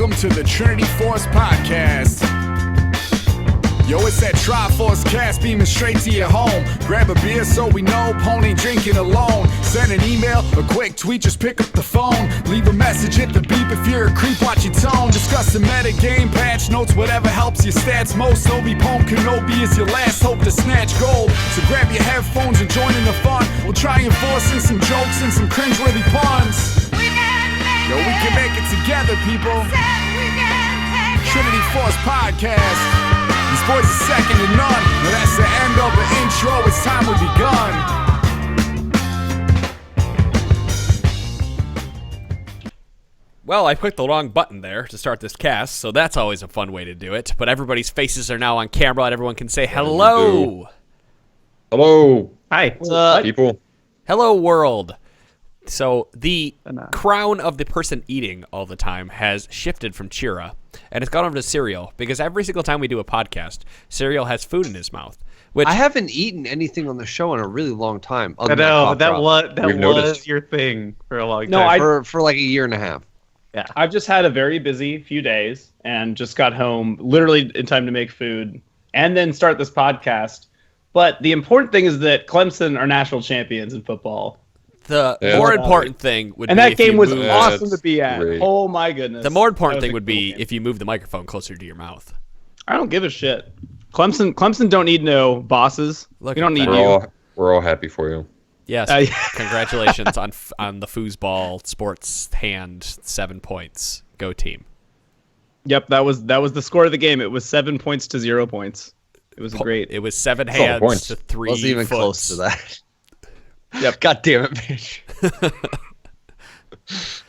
Welcome to the Trinity Force Podcast. Yo, it's that Triforce cast beaming straight to your home. Grab a beer so we know Pone ain't drinking alone. Send an email, a quick tweet, just pick up the phone. Leave a message, hit the beep if you're a creep, watch your tone. Discuss the meta game, patch notes, whatever helps your stats most. Obi-Pone Kenobi is your last hope to snatch gold. So grab your headphones and join in the fun. We'll try enforcing some jokes and some cringeworthy puns. Yo, we can make it together, people. Trinity Force Podcast. These boys are second to none. Now that's the end of the intro. It's time we begun. Well, I clicked the wrong button there to start this cast, so that's always a fun way to do it. But everybody's faces are now on camera, and everyone can say hello. Hello. Hi. What's up, people? Hello, world. So the crown of the person eating all the time has shifted from Chira, and it's gone over to Cereal, because every single time we do a podcast, Cereal has food in his mouth. Which I haven't eaten anything on the show in a really long time. I know, that was your thing for a long time. No, for like a year and a half. Yeah. I've just had a very busy few days and just got home literally in time to make food and then start this podcast. But the important thing is that Clemson are national champions in football. The more important thing would be... And that game was awesome awesome to be at. Great. Oh, my goodness. The more important thing would cool be game. if you move the microphone closer to your mouth. I don't give a shit. Clemson don't need no bosses. Look we don't at need that. you. We're all happy for you. Yes, congratulations on the foosball sports hand 7 points. Go team. Yep, that was the score of the game. It was 7 points to 0 points. It was great. It was 7 That's all the hands points. to 3 Wasn't even foots. close to that. Yep. God damn it, bitch.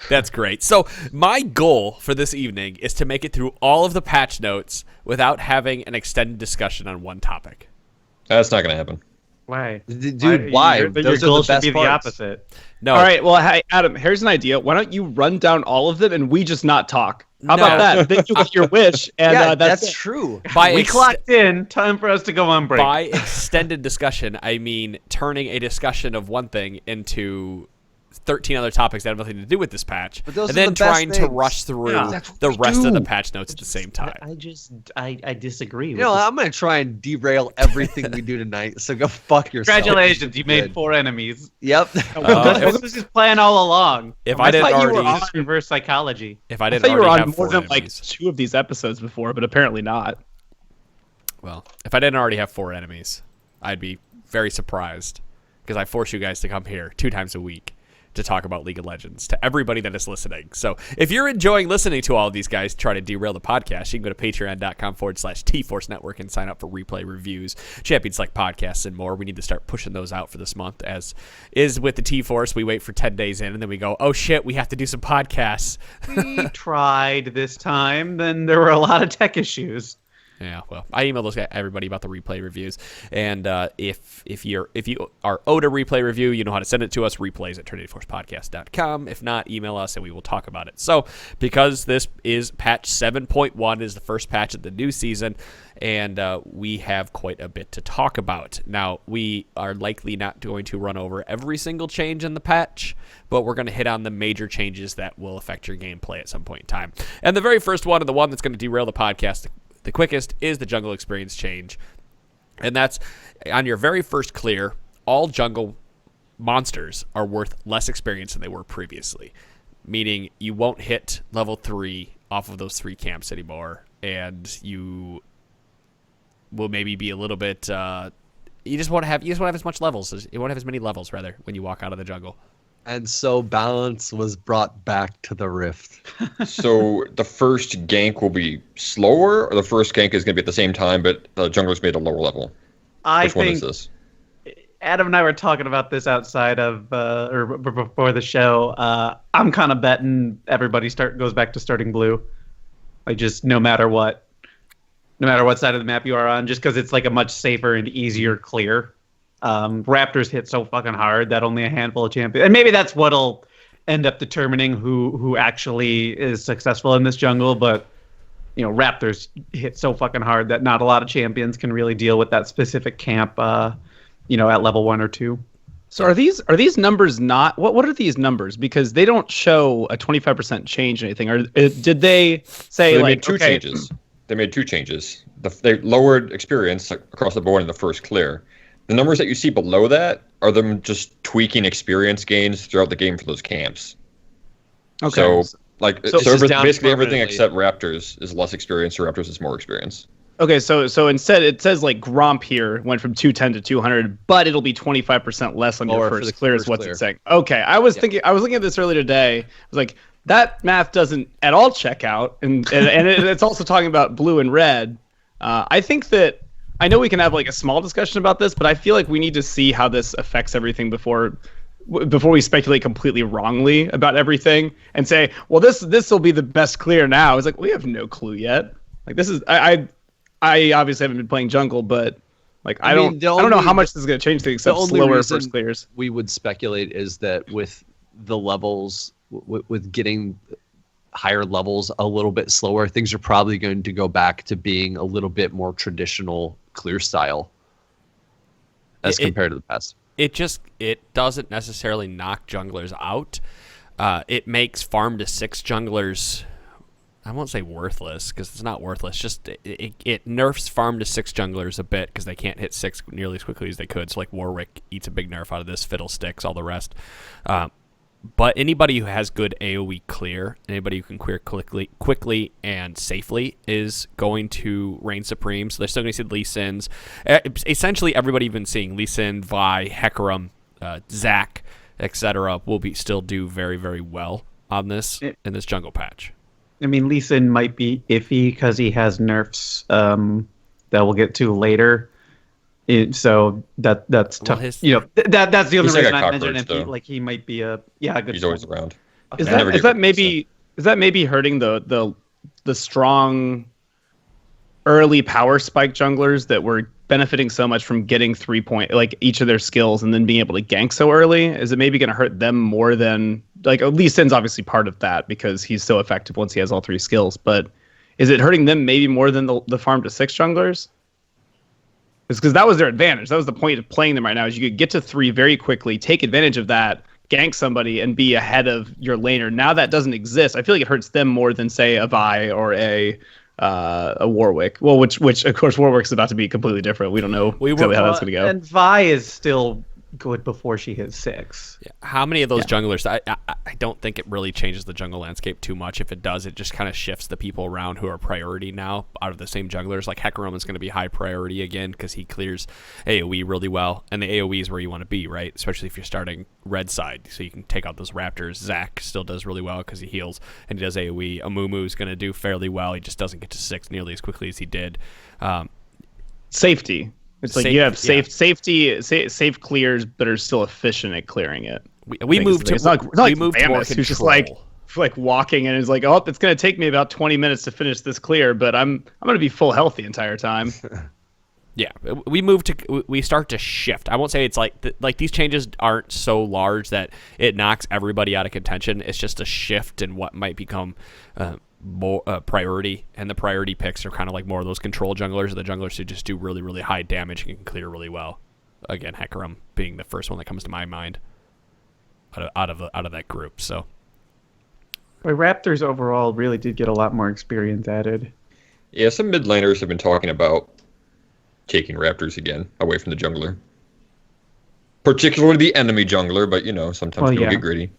That's great. So my goal for this evening is to make it through all of the patch notes without having an extended discussion on one topic. That's not going to happen. Why? Dude, why? Your Those goal are the should best be the parts. opposite. No. All right, well, hey, Adam, here's an idea. Why don't you run down all of them and we just not talk? How about that? Then you get your wish, and Yeah, that's that's it. true. We clocked in. Time for us to go on break. By extended discussion, I mean turning a discussion of one thing into 13 other topics that have nothing to do with this patch, But those and are then the best trying to things. rush through Yeah, that's what the we rest of the do. patch notes at the same time. I disagree. You know, I'm going to try and derail everything we do tonight, so go fuck yourself. Congratulations, you made Good. 4 enemies. Yep. This was his plan all along. If I didn't thought you were already, on- Reverse psychology. if I I didn't thought you were already on have more 4 than like enemies, 2 of these episodes before, but apparently not. well, if I didn't already have 4 enemies, I'd be very surprised because I force you guys to come here 2 times a week to talk about League of Legends to everybody that is listening. So if you're enjoying listening to all of these guys try to derail the podcast, you can go to patreon.com/TForce Network and sign up for replay reviews, Champions Select podcasts, and more. We need to start pushing those out for this month. As is with the T-Force, we wait for 10 days in, and then we go, oh shit, we have to do some podcasts. We tried this time, then there were a lot of tech issues. Yeah, well, I emailed everybody about the replay reviews, and if you are owed a replay review, you know how to send it to us, replays@trinityforcepodcast.com. If not, email us and we will talk about it. So, because this is patch 7.1, is the first patch of the new season, and we have quite a bit to talk about. Now, we are likely not going to run over every single change in the patch, but we're going to hit on the major changes that will affect your gameplay at some point in time. And the very first one, and the one that's going to derail the podcast the quickest, is the jungle experience change. And that's on your very first clear, all jungle monsters are worth less experience than they were previously, meaning you won't hit level 3 off of those 3 camps anymore, and you will maybe be a little bit you just want to have as much levels, you won't have as many levels rather when you walk out of the jungle. And so balance was brought back to the Rift. So the first gank will be slower, or the first gank is going to be at the same time, but the jungler's made a lower level? Which one is this? Adam and I were talking about this outside of or before the show. I'm kind of betting everybody goes back to starting blue, like just no matter what side of the map you are on, just because it's like a much safer and easier clear. Raptors hit so fucking hard that only a handful of champions, and maybe that's what'll end up determining who actually is successful in this jungle. But you know, Raptors hit so fucking hard that not a lot of champions can really deal with that specific camp. At level 1 or 2. So are these numbers not what are these numbers? Because they don't show a 25% change or anything. Or did they say So they like made two okay, changes. They made two changes. They lowered experience across the board in the first clear. The numbers that you see below that are them just tweaking experience gains throughout the game for those camps. Okay. So like So this is down basically everything permanently. except Raptors is less experience, or Raptors is more experience. Okay, so instead it says like Gromp here went from 210 to 200, but it'll be 25% less on Lower your for first the clear is first what's clear. it saying. Okay, I was looking at this earlier today. I was like, that math doesn't at all check out, and it's also talking about blue and red. I think that I know we can have like a small discussion about this, but I feel like we need to see how this affects everything before we speculate completely wrongly about everything and say, well, this will be the best clear now. It's like we have no clue yet. Like this is I obviously haven't been playing jungle, but like I mean, don't know how much this is going to change things except slower first clears. We would speculate is that with the levels, with getting higher levels a little bit slower, things are probably going to go back to being a little bit more traditional clear style as compared to the past. It doesn't necessarily knock junglers out. It makes farm to 6 junglers, I won't say worthless because it's not worthless. Just it nerfs farm to 6 junglers a bit because they can't hit 6 nearly as quickly as they could. So like Warwick eats a big nerf out of this, Fiddlesticks, all the rest. But anybody who has good AoE clear, anybody who can clear quickly and safely is going to reign supreme. So they're still going to see the Lee Sins. Essentially, everybody you've been seeing, Lee Sin, Vi, Hecarim, Zac, etc., will still do very, very well on this in this jungle patch. I mean, Lee Sin might be iffy because he has nerfs that we'll get to later. So that's tough. That's the only He's like reason a I mentioned cockroach, him. though. He might be a good. He's always around. Is I never that get maybe hurting the strong early power spike junglers that were benefiting so much from getting 3-point like each of their skills and then being able to gank so early? Is it maybe going to hurt them more than like Lee Sin's obviously part of that because he's so effective once he has all 3 skills, but is it hurting them maybe more than the farm to 6 junglers? It's because that was their advantage. That was the point of playing them right now is you could get to 3 very quickly, take advantage of that, gank somebody, and be ahead of your laner. Now that doesn't exist. I feel like it hurts them more than, say, a Vi or a Warwick. Well, which of course Warwick's about to be completely different. We don't know exactly how that's going to go. And Vi is still good before she hits 6. Yeah. How many of those junglers? I don't think it really changes the jungle landscape too much. If it does, it just kind of shifts the people around who are priority now out of the same junglers. Like Hecarim is going to be high priority again because he clears AoE really well, and the AoE is where you want to be, right? Especially if you're starting red side, so you can take out those Raptors. Zac still does really well because he heals and he does AoE. Amumu is going to do fairly well. He just doesn't get to 6 nearly as quickly as he did. Safety. It's like you have safe clears, but are still efficient at clearing it. We moved to it's not like more Mammoth, who's just control. like walking and is like, oh, it's going to take me about 20 minutes to finish this clear, but I'm going to be full health the entire time. Yeah, we start to shift. I won't say it's like these changes aren't so large that it knocks everybody out of contention. It's just a shift in what might become more priority, and the priority picks are kind of like more of those control junglers, or the junglers who just do really, really high damage and can clear really well. Again, Hecarim being the first one that comes to my mind out of that group. So, But Raptors overall really did get a lot more experience added. Yeah, some mid laners have been talking about taking Raptors again away from the jungler, particularly the enemy jungler. But sometimes people get greedy.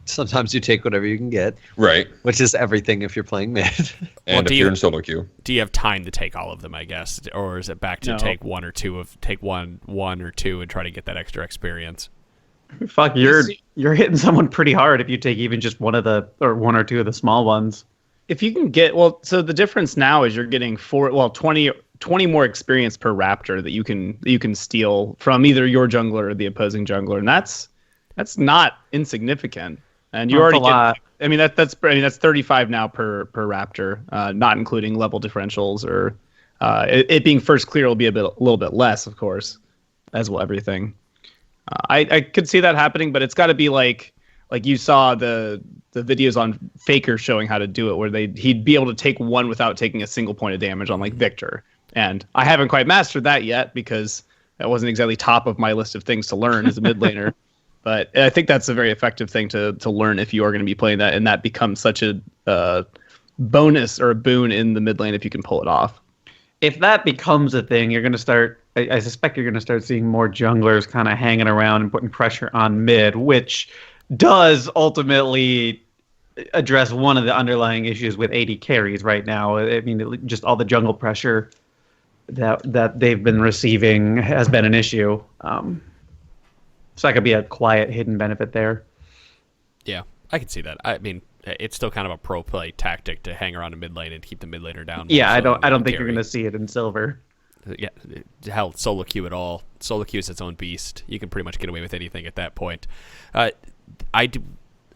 Sometimes you take whatever you can get, Right. which is everything if you're playing mid. And if you're in solo queue. Do you have time to take all of them? I guess, or is it back to take one or two and try to get that extra experience? Fuck, you're hitting someone pretty hard if you take even just one or two of the small ones. If you can get so the difference now is you're getting 20 more experience per Raptor that you can steal from either your jungler or the opposing jungler, and that's not insignificant. And you already get, I mean that's 35 now per Raptor, not including level differentials or it being first clear will be a little bit less, of course, as will everything. I could see that happening, but it's got to be like you saw the videos on Faker showing how to do it, where he'd be able to take one without taking a single point of damage on like Victor. And I haven't quite mastered that yet because that wasn't exactly top of my list of things to learn as a mid laner. But I think that's a very effective thing to learn if you are going to be playing that, and that becomes such a bonus or a boon in the mid lane if you can pull it off. If that becomes a thing, you're going to start. I suspect you're going to start seeing more junglers kind of hanging around and putting pressure on mid, which does ultimately address one of the underlying issues with AD carries right now. I mean, just all the jungle pressure that they've been receiving has been an issue. So that could be a quiet hidden benefit there. Yeah, I can see that. I mean, it's still kind of a pro play tactic to hang around a mid lane and keep the mid laner down. Yeah, I don't think you're going to see it in silver. Yeah, hell, solo queue at all. Solo queue is its own beast. You can pretty much get away with anything at that point.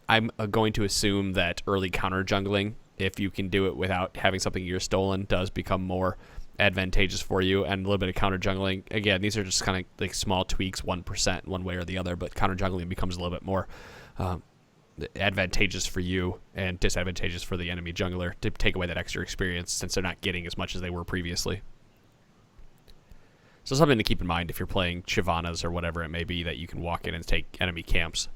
I'm going to assume that early counter jungling, if you can do it without having something you're stolen, does become more advantageous for you. And a little bit of counter jungling, again, these are just kind of like small tweaks, 1% one way or the other, but counter jungling becomes a little bit more advantageous for you and disadvantageous for the enemy jungler to take away that extra experience since they're not getting as much as they were previously. So something to keep in mind if you're playing Shyvanas or whatever it may be, that you can walk in and take enemy camps.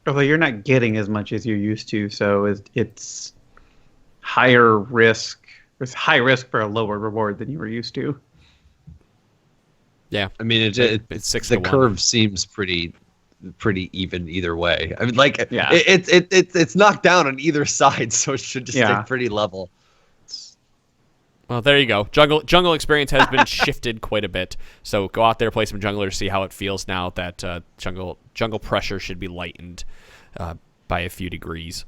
Although you're not getting as much as you're used to, so it's higher risk. It's high risk for a lower reward than you were used to. Yeah, I mean, it's 6 the to 1. curve seems pretty even either way. I mean, like, yeah. it's knocked down on either side, so it should just stay pretty level. Well, there you go. Jungle experience has been shifted quite a bit. So go out there, play some junglers, see how it feels now that jungle pressure should be lightened by a few degrees.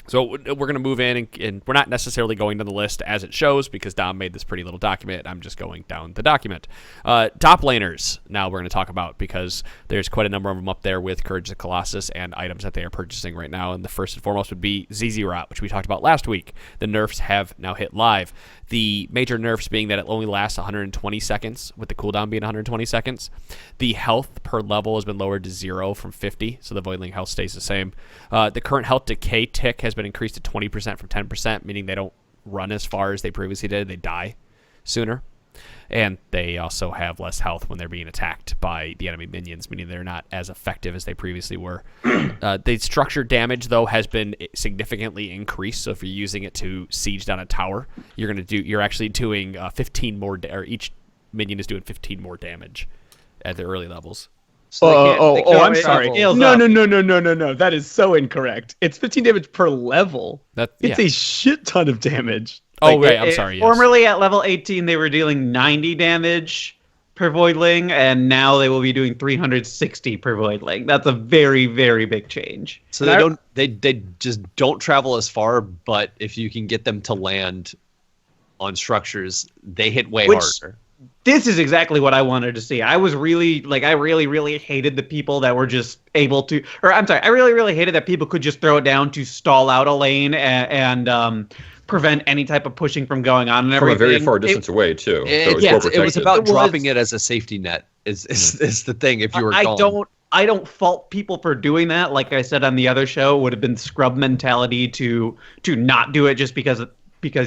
So we're going to move in, and we're not necessarily going down the list as it shows because Dom made this pretty little document. I'm just going down the document. Top laners now we're going to talk about because there's quite a number of them up there with Courage the Colossus and items that they are purchasing right now. And the first and foremost would be ZZ Rot, which we talked about last week. The nerfs have now hit live. The major nerfs being that it only lasts 120 seconds, with the cooldown being 120 seconds. The health per level has been lowered to 0 from 50, so the Voidling health stays the same. The current health decay tick has been increased to 20% from 10%, meaning they don't run as far as they previously did. They die sooner. And they also have less health when they're being attacked by the enemy minions, meaning they're not as effective as they previously were. The structure damage, though, has been significantly increased. So if you're using it to siege down a tower, you're actually doing 15 more, or each minion is doing 15 more damage at the early levels. So I'm sorry. No. That is so incorrect. It's 15 damage per level. It's a shit ton of damage. Oh, right. I'm sorry. Yes. Formerly at level 18, they were dealing 90 damage per Voidling, and now they will be doing 360 per Voidling. That's a very, very big change. So they just don't travel as far, but if you can get them to land on structures, they hit way harder. This is exactly what I wanted to see. I really, really hated the people that were just able to, I really hated that people could just throw it down to stall out a lane and prevent any type of pushing from going on and everything. From a very far distance away, too. It was about dropping it as a safety net is the thing if you were gone. I don't fault people for doing that. Like I said on the other show, it would have been scrub mentality to not do it just because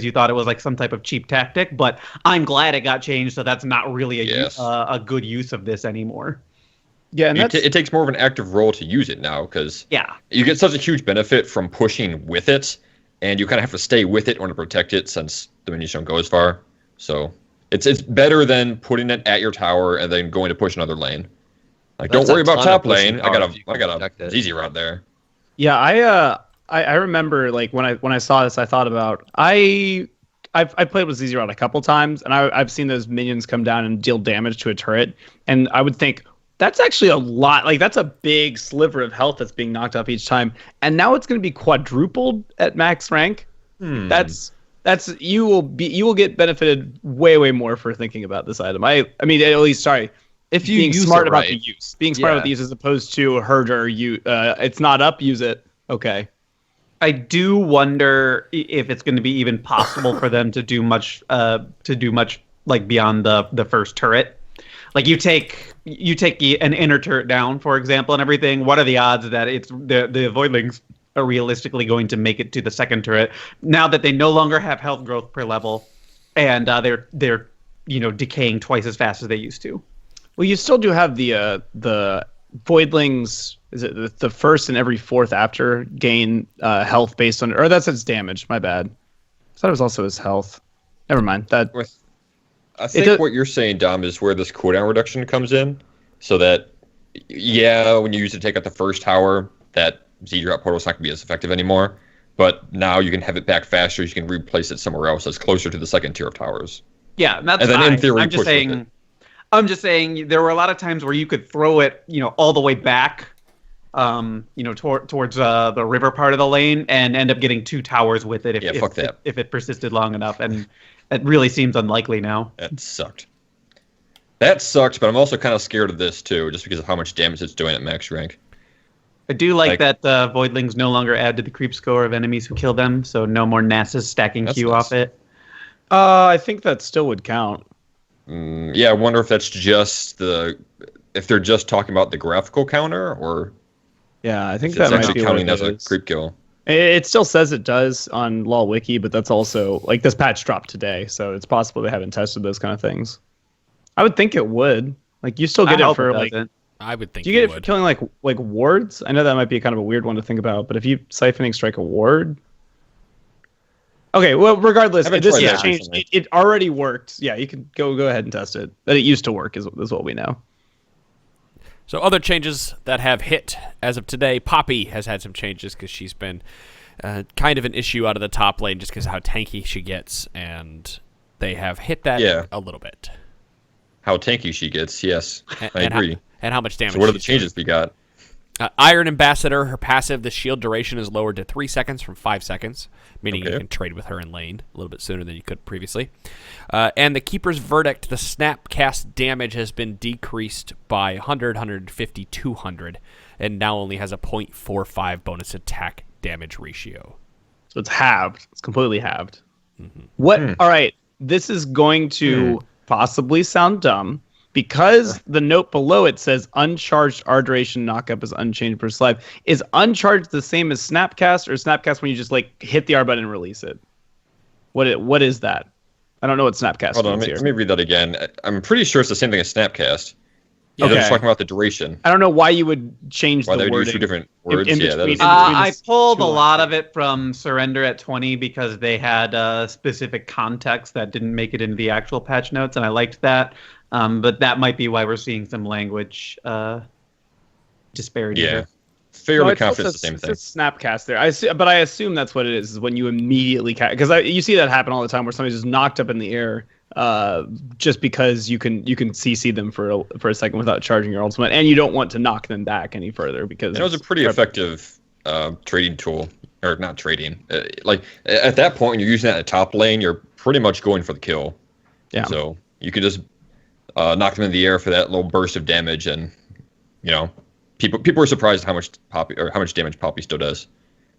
you thought it was like some type of cheap tactic, but I'm glad it got changed, so that's not really a good use of this anymore. Yeah, and it takes more of an active role to use it now because you get such a huge benefit from pushing with it, and you kind of have to stay with it in order to protect it since the minions don't go as far. So it's better than putting it at your tower and then going to push another lane. Like, don't worry about top lane. I got a ZZ Rot there. Yeah, I remember like when I saw this, I thought about I've played with ZZ Rot a couple times, and I've seen those minions come down and deal damage to a turret, and I would think that's actually a lot. Like, that's a big sliver of health that's being knocked off each time, and now it's going to be quadrupled at max rank. That's you will get benefited way more for thinking about this item. I mean, at least if you being smart about the use, being smart about the use as opposed to herder. It's not up, use it. Okay. I do wonder if it's going to be even possible for them to do much like beyond the first turret. Like you take an inner turret down, for example, and everything. What are the odds that it's the Voidlings are realistically going to make it to the second turret now that they no longer have health growth per level, and they're decaying twice as fast as they used to. Well, you still do have the voidlings. Is it the first and every fourth after gain health based on, or that's its damage? My bad. I thought it was also his health. Never mind that. I think what you're saying, Dom, is where this cooldown reduction comes in. So that, when you use to take out the first tower, that Z-drop portal is not going to be as effective anymore. But now you can have it back faster. You can replace it somewhere else that's closer to the second tier of towers. Yeah, that's and then fine. in theory, I'm just saying there were a lot of times where you could throw it, all the way back, towards the river part of the lane and end up getting 2 towers with it if it persisted long enough. And it really seems unlikely now. That sucked. But I'm also kind of scared of this too, just because of how much damage it's doing at max rank. I do like that Voidlings no longer add to the creep score of enemies who kill them, so no more Nasus stacking Q off it. I think that still would count. Yeah, I wonder if that's just if they're just talking about the graphical counter, or yeah, I think that might be counting what as a creep kill. It still says it does on LoL Wiki, but that's also like this patch dropped today, so it's possible they haven't tested those kind of things. I would think it would. Like you still get it for like. I would think. Do you get it for killing like wards? I know that might be kind of a weird one to think about, but if you siphoning strike a ward. Okay, well, regardless, this has changed. It already worked. Yeah, you can go ahead and test it. But it used to work is what we know. So other changes that have hit as of today, Poppy has had some changes because she's been kind of an issue out of the top lane just because of how tanky she gets, and they have hit that a little bit. How tanky she gets, yes, I agree. And how much damage. So what are the changes we got? Iron Ambassador, her passive, the shield duration is lowered to 3 seconds from 5 seconds, meaning you can trade with her in lane a little bit sooner than you could previously. And the Keeper's Verdict, the snap cast damage has been decreased by 100, 150, 200, and now only has a 0.45 bonus attack damage ratio. So it's halved. It's completely halved. Mm-hmm. All right, this is going to possibly sound dumb. Because the note below it says uncharged R duration knockup is unchanged per slide. Is uncharged the same as snapcast, or snapcast when you just like hit the R button and release it? What is that? I don't know what snapcast Hold on, let me read that again. I'm pretty sure it's the same thing as snapcast. Yeah, they're just talking about the duration. I don't know why you would change the wording. Use 2 different words. I pulled a lot of it from Surrender at 20 because they had specific context that didn't make it into the actual patch notes, and I liked that. But that might be why we're seeing some language disparity. Yeah, there. Fairly confident it's the same thing. It's snapcast there. But I assume that's what it is when you immediately because you see that happen all the time where somebody's just knocked up in the air just because you can CC them for a second without charging your ultimate, and you don't want to knock them back any further because it was a pretty effective trading tool, or not trading. Like at that point, when you're using that in the top lane, you're pretty much going for the kill. Yeah. So you could just knock them in the air for that little burst of damage, and people are surprised how much damage Poppy still does.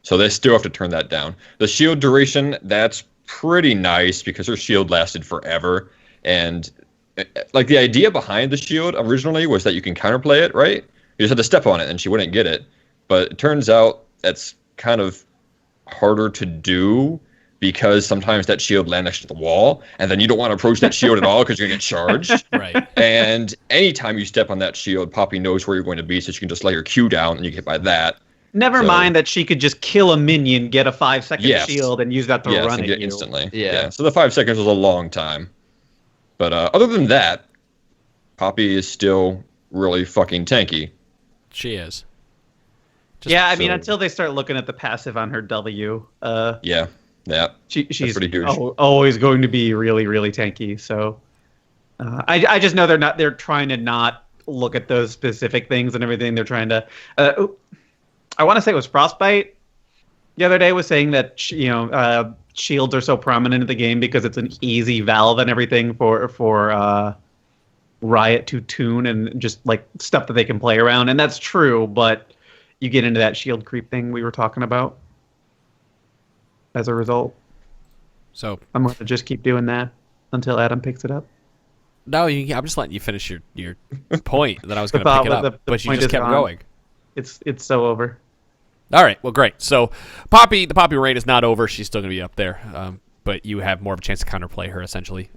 So they still have to turn that down. The shield duration, that's pretty nice because her shield lasted forever, and like the idea behind the shield originally was that you can counterplay it, right? You just had to step on it and she wouldn't get it. But it turns out that's kind of harder to do because sometimes that shield lands next to the wall, and then you don't want to approach that shield at all because you're going to get charged. Right. And anytime you step on that shield, Poppy knows where you're going to be, so she can just lay her Q down and you get hit by that. Never mind that she could just kill a minion, get a 5-second shield, and use that to run at you. Instantly. Yeah. So the 5 seconds was a long time. But other than that, Poppy is still really fucking tanky. She is. Until they start looking at the passive on her W. Yeah. She's pretty huge. Always going to be really, really tanky. So I just know they're trying to not look at those specific things and everything. They're trying to. I want to say it was Frostbite the other day was saying that shields are so prominent in the game because it's an easy valve and everything for Riot to tune and just like stuff that they can play around, and that's true. But you get into that shield creep thing we were talking about. As a result, so I'm going to just keep doing that until Adam picks it up. No, I'm just letting you finish your point that I was going to pick it up, but you just kept going. It's so over. All right, well, great. So the Poppy reign is not over. She's still going to be up there, but you have more of a chance to counterplay her, essentially.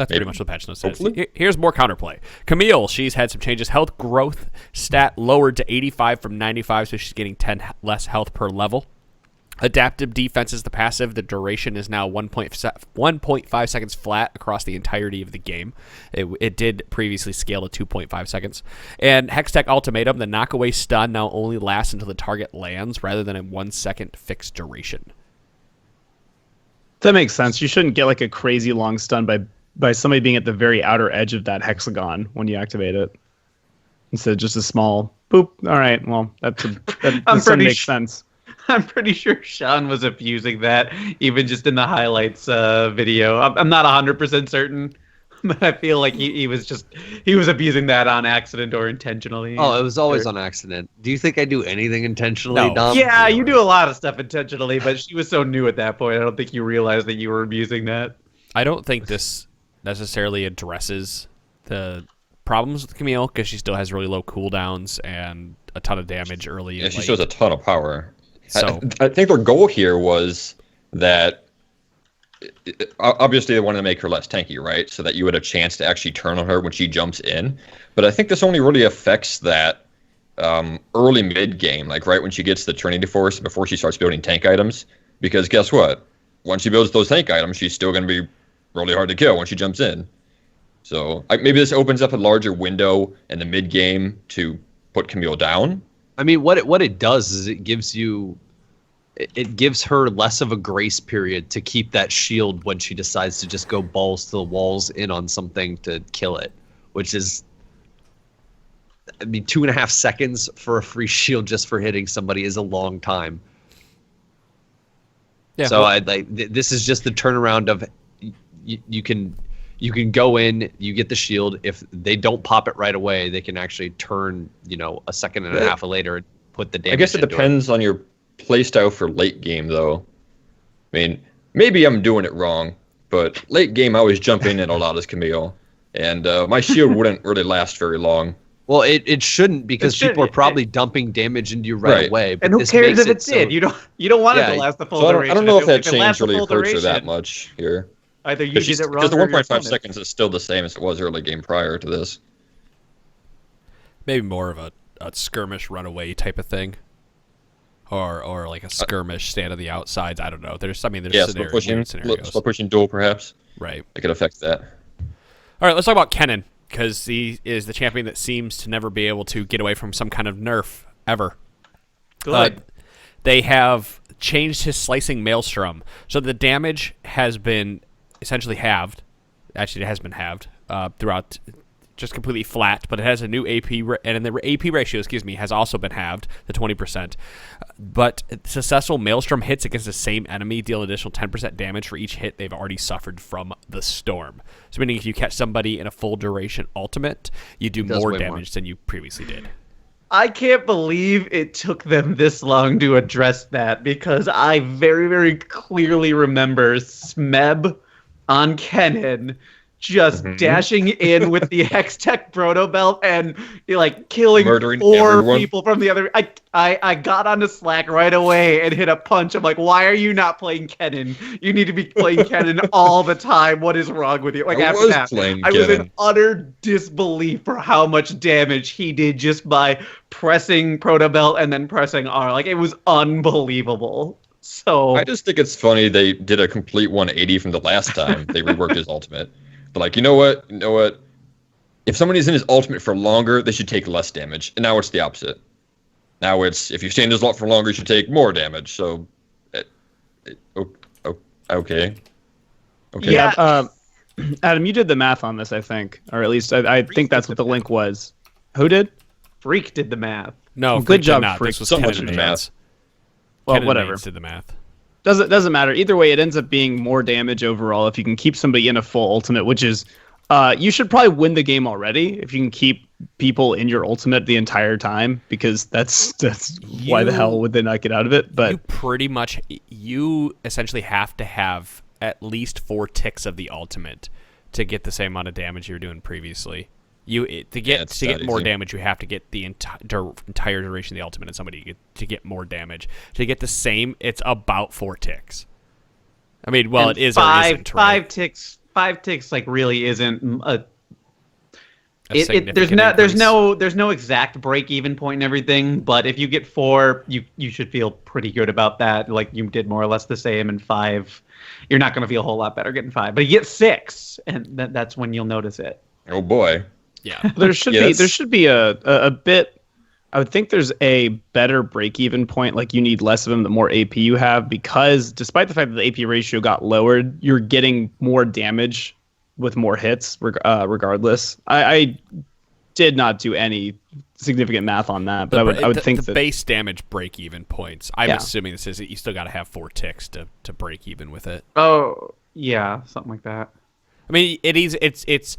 That's pretty much what the patch notes says. Here's more counterplay. Camille, she's had some changes. Health growth stat lowered to 85 from 95, so she's getting 10 less health per level. Adaptive defense is the passive. The duration is now 1.5 seconds flat across the entirety of the game. It did previously scale to 2.5 seconds. And Hextech Ultimatum, the knockaway stun now only lasts until the target lands rather than a 1 second fixed duration. That makes sense. You shouldn't get like a crazy long stun by somebody being at the very outer edge of that hexagon when you activate it. Instead of just a small boop. All right, well, that makes sense. I'm pretty sure Sean was abusing that, even just in the highlights video. I'm not 100% certain, but I feel like he was abusing that on accident or intentionally. Oh, it was always on accident. Do you think I do anything intentionally, No. Dom? Yeah, you do a lot of stuff intentionally, but she was so new at that point. I don't think you realized that you were abusing that. I don't think this necessarily addresses the problems with Camille because she still has really low cooldowns and a ton of damage early. Yeah, she still has a ton of power. So I think their goal here was that obviously they wanted to make her less tanky, right? So that you had a chance to actually turn on her when she jumps in. But I think this only really affects that early mid game, like right when she gets the Trinity Force before she starts building tank items. Because guess what? Once she builds those tank items, she's still going to be really hard to kill when she jumps in. So maybe this opens up a larger window in the mid game to put Camille down. I mean, what it does is it gives her less of a grace period to keep that shield when she decides to just go balls to the walls in on something to kill it, which is, I mean, 2.5 seconds for a free shield just for hitting somebody is a long time. Yeah. So this is just the turnaround of you can go in, you get the shield. If they don't pop it right away, they can actually turn, a second and a half later and put the damage. I guess it depends on your playstyle for late game, though. I mean, maybe I'm doing it wrong, but late game I always jump in a lot as Camille, and my shield wouldn't really last very long. Well, it shouldn't because people are probably dumping damage into you right away. But and who cares if it did? You don't want it to last the full duration. I don't know if that change really hurts her that much here. Either you did it wrong, because the 1.5 seconds is still the same as it was early game prior to this. Maybe more of a skirmish runaway type of thing, or like a skirmish stand on the outsides. I don't know. There's scenarios. Slow pushing duel perhaps. Right. It could affect that. All right, let's talk about Kennen because he is the champion that seems to never be able to get away from some kind of nerf ever. Good. They have changed his slicing maelstrom, so the damage has been essentially halved. Actually, it has been halved throughout, just completely flat. But it has a new AP, and the AP ratio, has also been halved to 20%. But successful Maelstrom hits against the same enemy deal an additional 10% damage for each hit they've already suffered from the storm. So meaning if you catch somebody in a full duration ultimate, you do more damage than you previously did. I can't believe it took them this long to address that because I very, very clearly remember Smeb on Kennen just dashing in with the Hextech Proto Belt and killing murdering 4 everyone. people from the other. I got onto Slack right away and hit a punch. I'm like, why are you not playing Kennen? You need to be playing Kennen all the time. What is wrong with you? I was in utter disbelief for how much damage he did just by pressing Proto Belt and then pressing R. It was unbelievable. So I just think it's funny they did a complete 180 from the last time they reworked his ultimate. But you know what? If somebody's in his ultimate for longer, they should take less damage. And now it's the opposite. Now it's if you stay in his ult for longer, you should take more damage. So, okay. Yeah. Adam, you did the math on this, I think, or at least I think that's what the link was. Who did? Freak did the math. No, good job, Freak. Freak. This was So Kennen much of the math. Well, Kennen whatever. did the math. Doesn't matter. Either way, it ends up being more damage overall if you can keep somebody in a full ultimate, which is you should probably win the game already if you can keep people in your ultimate the entire time because that's why the hell would they not get out of it? But you essentially have to have at least 4 ticks of the ultimate to get the same amount of damage you were doing previously. To get more damage, you have to get the entire duration of the ultimate, and somebody to get more damage. To get the same, it's about 4 ticks. I mean, well, and it is five, or isn't, right? 5 ticks. 5 ticks like really isn't a. There's no exact break-even point and everything, but if you get 4, you should feel pretty good about that. Like you did more or less the same, and 5, you're not going to feel a whole lot better getting 5. But you get 6, and that's when you'll notice it. Oh boy. Yeah. There should be a bit. I would think there's a better break-even point. Like you need less of them the more AP you have, because despite the fact that the AP ratio got lowered, you're getting more damage with more hits regardless. I did not do any significant math on that, but I would think the base damage break even points. I'm assuming this is that you still got to have 4 ticks to break even with it. Oh yeah, something like that. I mean, it's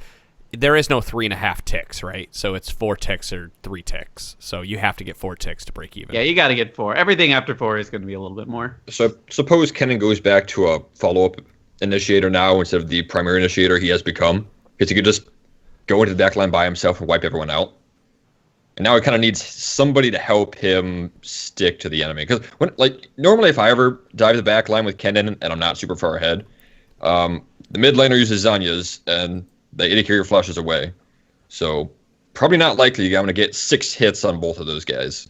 there is no 3.5 ticks, right? So it's 4 ticks or 3 ticks. So you have to get 4 ticks to break even. Yeah, you got to get 4. Everything after 4 is going to be a little bit more. So suppose Kennen goes back to a follow-up initiator now instead of the primary initiator he has become, because he could just go into the backline by himself and wipe everyone out. And now he kind of needs somebody to help him stick to the enemy. Because normally if I ever dive the backline with Kennen and I'm not super far ahead, the mid laner uses Zanya's and they indicate your flushes away. So probably not likely I'm going to get 6 hits on both of those guys.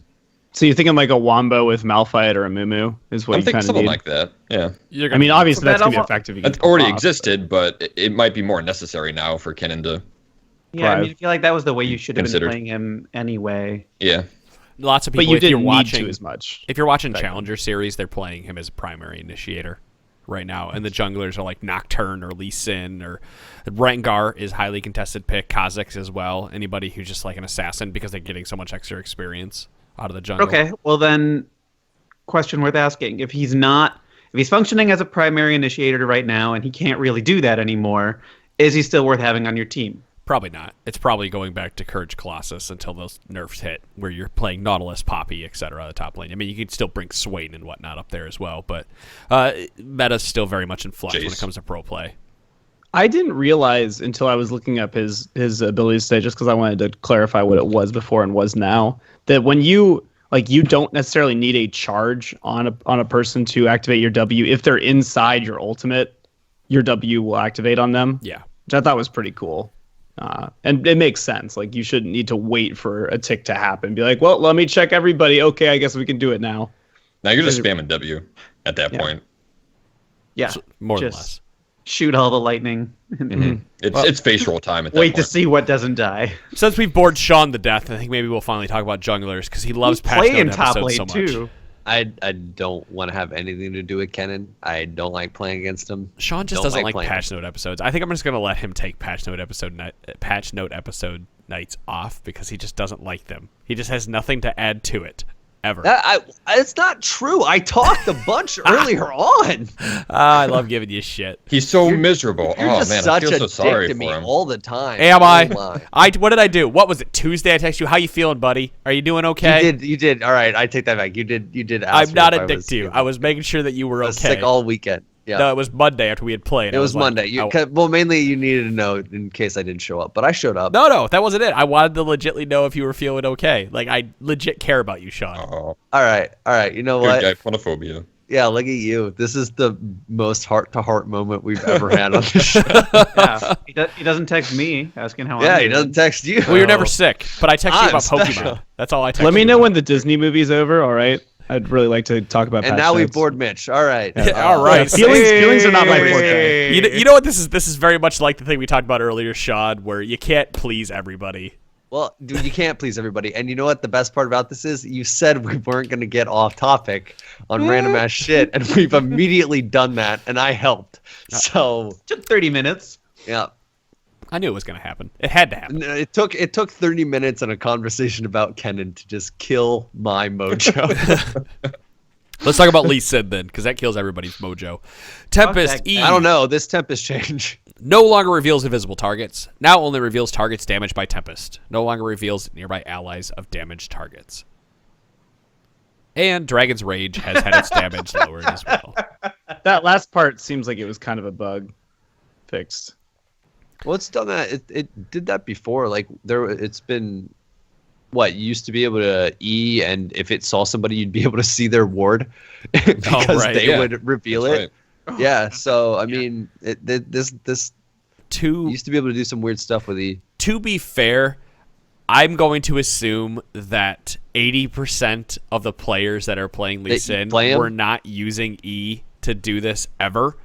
So you're thinking like a Wombo with Malphite or a Mumu is what you kind of need? Something like that, yeah. I mean, obviously that's going to be effective. It already existed, but it might be more necessary now for Kennen to... Yeah, I mean, I feel like that was the way you should have been playing him anyway. Yeah. Lots of people, but you didn't need to as much. If you're watching Challenger Series, they're playing him as a primary initiator right now. And the junglers are like Nocturne or Lee Sin, or Rengar is highly contested pick, Kha'Zix as well. Anybody who's just like an assassin because they're getting so much extra experience out of the jungle. Okay, well then, question worth asking. If he's functioning as a primary initiator right now and he can't really do that anymore, is he still worth having on your team? Probably not. It's probably going back to Courage Colossus until those nerfs hit, where you're playing Nautilus, Poppy, etc. at the top lane. I mean, you can still bring Swain and whatnot up there as well, but meta's still very much in flux when it comes to pro play. I didn't realize until I was looking up his abilities today, just because I wanted to clarify what it was before and was now, that when you don't necessarily need a charge on a person to activate your W. If they're inside your ultimate, your W will activate on them. Yeah, which I thought was pretty cool. And it makes sense. Like you shouldn't need to wait for a tick to happen. Be like, well, let me check everybody. Okay, I guess we can do it now. Now you're just spamming W at that point. Yeah, so more or less. Shoot all the lightning. Mm-hmm. It's face roll time at that wait point. to see what doesn't die. Since we've bored Sean to death, I think maybe we'll finally talk about junglers, because he loves patch note episodes so much. Too. I don't want to have anything to do with Kennen. I don't like playing against him. Sean just doesn't like patch note episodes. I think I'm just going to let him take patch note episode nights off, because he just doesn't like them. He just has nothing to add to it. Ever. It's not true. I talked a bunch earlier on. I love giving you shit. He's so miserable. You're just man, such I feel so a sorry dick to for me him. all the time. Am I? What did I do? What was it? Tuesday I text you. How you feeling, buddy? Are you doing okay? You did. All right, I take that back. You did ask I'm me not if a dick to you. I was making sure that you were okay. I was sick all weekend. Yeah. No, it was Monday after we had played. It was Monday. Well, mainly you needed to know in case I didn't show up, but I showed up. No, that wasn't it. I wanted to legitly know if you were feeling okay. Like, I legit care about you, Sean. Oh. All right. You know what? Good guy, phonophobia. Yeah, look at you. This is the most heart-to-heart moment we've ever had on the show. Yeah, he doesn't text me asking how. Yeah, he doesn't text you. Well, you're never sick, but I text you about Pokemon. That's all I text. Let me know when the Disney movie's over. All right. I'd really like to talk about. And now we've bored Mitch. All right. All right. Feelings are not my forte. You know what? This is very much like the thing we talked about earlier, Sean, where you can't please everybody. Well, dude, you can't please everybody. And you know what the best part about this is? You said we weren't going to get off topic on random ass shit, and we've immediately done that, and I helped. So took 30 minutes. Yeah. I knew it was going to happen. It had to happen. It took 30 minutes and a conversation about Kennen to just kill my mojo. Let's talk about Lee Sin then, because that kills everybody's mojo. Tempest E. I don't know. This Tempest change. No longer reveals invisible targets. Now only reveals targets damaged by Tempest. No longer reveals nearby allies of damaged targets. And Dragon's Rage has had its damage lowered as well. That last part seems like it was kind of a bug fixed. Well, it's done that. It did that before. Like it's been what you used to be able to E, and if it saw somebody, you'd be able to see their ward because they would reveal it. Right. Yeah. So I mean, this You used to be able to do some weird stuff with E. To be fair, I'm going to assume that 80% of the players that are playing Lee Sin were not using E to do this ever.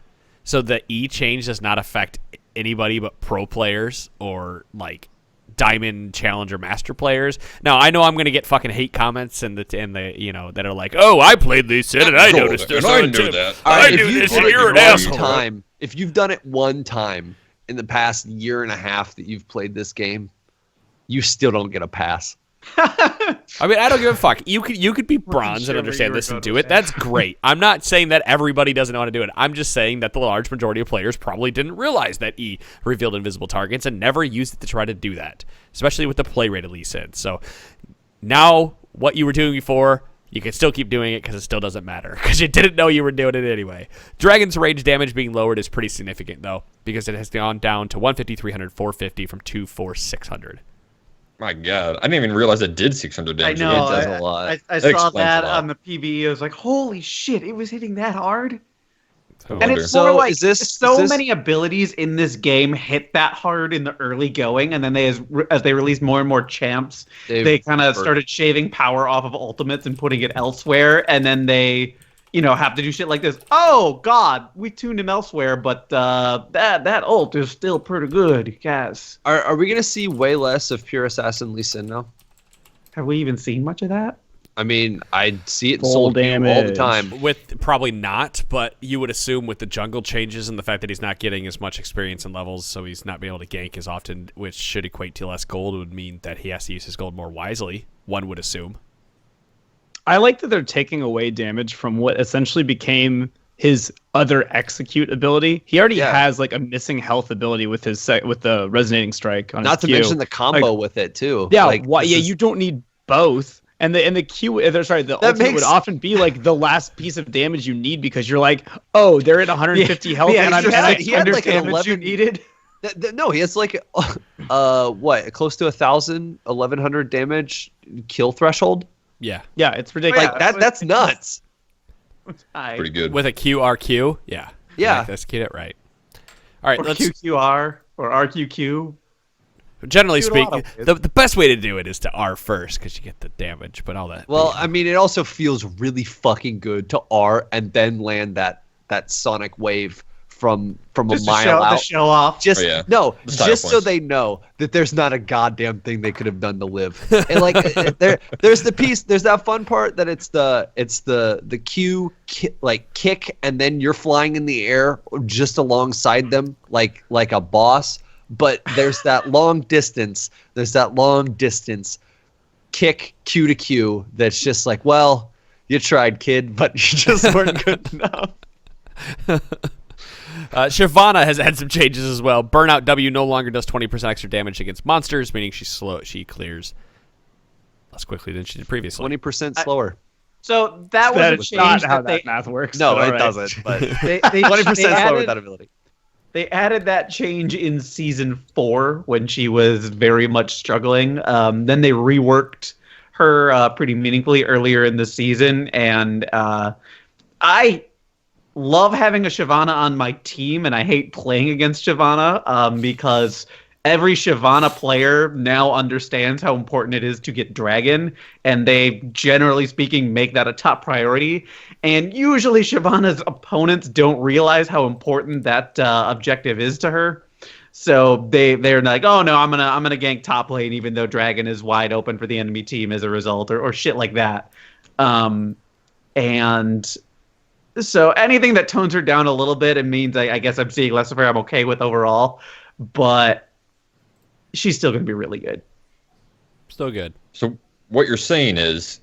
So the E change does not affect anybody but pro players or like Diamond Challenger Master players. Now I know I'm gonna get fucking hate comments and the you know that are like, oh, I played Lee Sin and I noticed this. I knew that. I knew this and you're an asshole. If you've done it one time in the past year and a half that you've played this game, you still don't get a pass. I mean, I don't give a fuck. You could be bronze and understand this and do it. That's great. I'm not saying that everybody doesn't know how to do it. I'm just saying that the large majority of players probably didn't realize that E revealed invisible targets and never used it to try to do that, especially with the play rate at Lee Sin. So now what you were doing before, you can still keep doing it because it still doesn't matter because you didn't know you were doing it anyway. Dragon's range damage being lowered is pretty significant, though, because it has gone down to 150, 300, 450 from 2, 4, 600. My God, I didn't even realize it did 600 damage. I know. It does a lot. I saw that on the PvE. I was like, holy shit, it was hitting that hard? And it's more like many abilities in this game hit that hard in the early going, and then as they released more and more champs, they kind of started shaving power off of ultimates and putting it elsewhere, and then they have to do shit like this. Oh God, we tuned him elsewhere, but that ult is still pretty good, guys. Are we gonna see way less of Pure Assassin Lee Sin now? Have we even seen much of that? I mean, I see it in Soul Damage all the time. With probably not, but you would assume with the jungle changes and the fact that he's not getting as much experience and levels, so he's not being able to gank as often, which should equate to less gold, would mean that he has to use his gold more wisely. One would assume. I like that they're taking away damage from what essentially became his other execute ability. He already has like a missing health ability with his with the resonating strike on not his to mention the combo with it too. Yeah, you don't need both. And the Q, the ultimate would often be like the last piece of damage you need because you're like, oh, they're at 150 health and I'm at he had like an 11 you needed. No, he has like close to 1,100 damage kill threshold. Yeah, it's ridiculous. Like that's nuts. Pretty good with a QRQ. Yeah, let's get it right. All right, let's QQR or RQQ. Generally speaking, the best way to do it is to R first because you get the damage, but all that. Well, I mean, it also feels really fucking good to R and then land that sonic wave from a mile out. To show off. Just so they know that there's not a goddamn thing they could have done to live. And like there's the piece, there's that fun part that it's the Q kick and then you're flying in the air just alongside them like a boss. But there's that long distance. Kick Q to Q. That's just like, well, you tried, kid, but you just weren't good enough. Shyvana has had some changes as well. Burnout W no longer does 20% extra damage against monsters, meaning she's slow. She clears less quickly than she did previously. 20% slower. So that was a change. Not how that math works. No, it doesn't. But they 20% slower with that ability. They added that change in season 4 when she was very much struggling. Then they reworked her pretty meaningfully earlier in the season, and I love having a Shyvana on my team, and I hate playing against Shyvana because every Shyvana player now understands how important it is to get Dragon, and they, generally speaking, make that a top priority. And usually Shyvana's opponents don't realize how important that objective is to her. So they're like, oh no, I'm gonna gank top lane even though Dragon is wide open for the enemy team as a result, or shit like that. And so anything that tones her down a little bit, it means I guess I'm seeing less of her. I'm okay with overall, but she's still going to be really good. Still good. So what you're saying is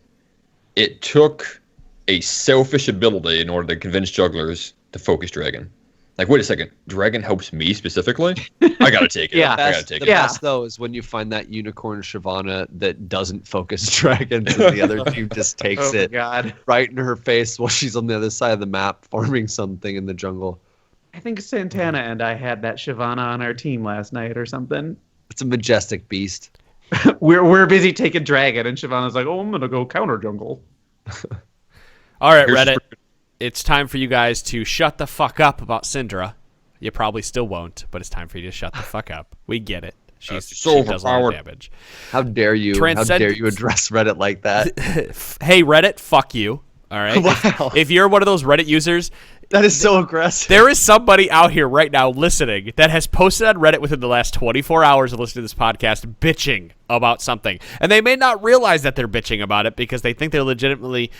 it took a selfish ability in order to convince jugglers to focus Dragon. Like, wait a second, Dragon helps me specifically? I gotta take it. Yeah. I gotta take it. The best, though, is when you find that unicorn Shyvana that doesn't focus Dragons and the other team just takes it right in her face while she's on the other side of the map farming something in the jungle. I think Santana and I had that Shyvana on our team last night or something. It's a majestic beast. We're busy taking Dragon, and Shyvana's like, oh, I'm gonna go counter jungle. All right, Reddit. It's time for you guys to shut the fuck up about Syndra You probably still won't, but it's time for you to shut the fuck up. We get it. She does a lot of damage. How dare you? How dare you address Reddit like that? Hey, Reddit, fuck you. All right. Wow. If you're one of those Reddit users, that is so aggressive. There is somebody out here right now listening that has posted on Reddit within the last 24 hours of listening to this podcast bitching about something. And they may not realize that they're bitching about it because they think they're legitimately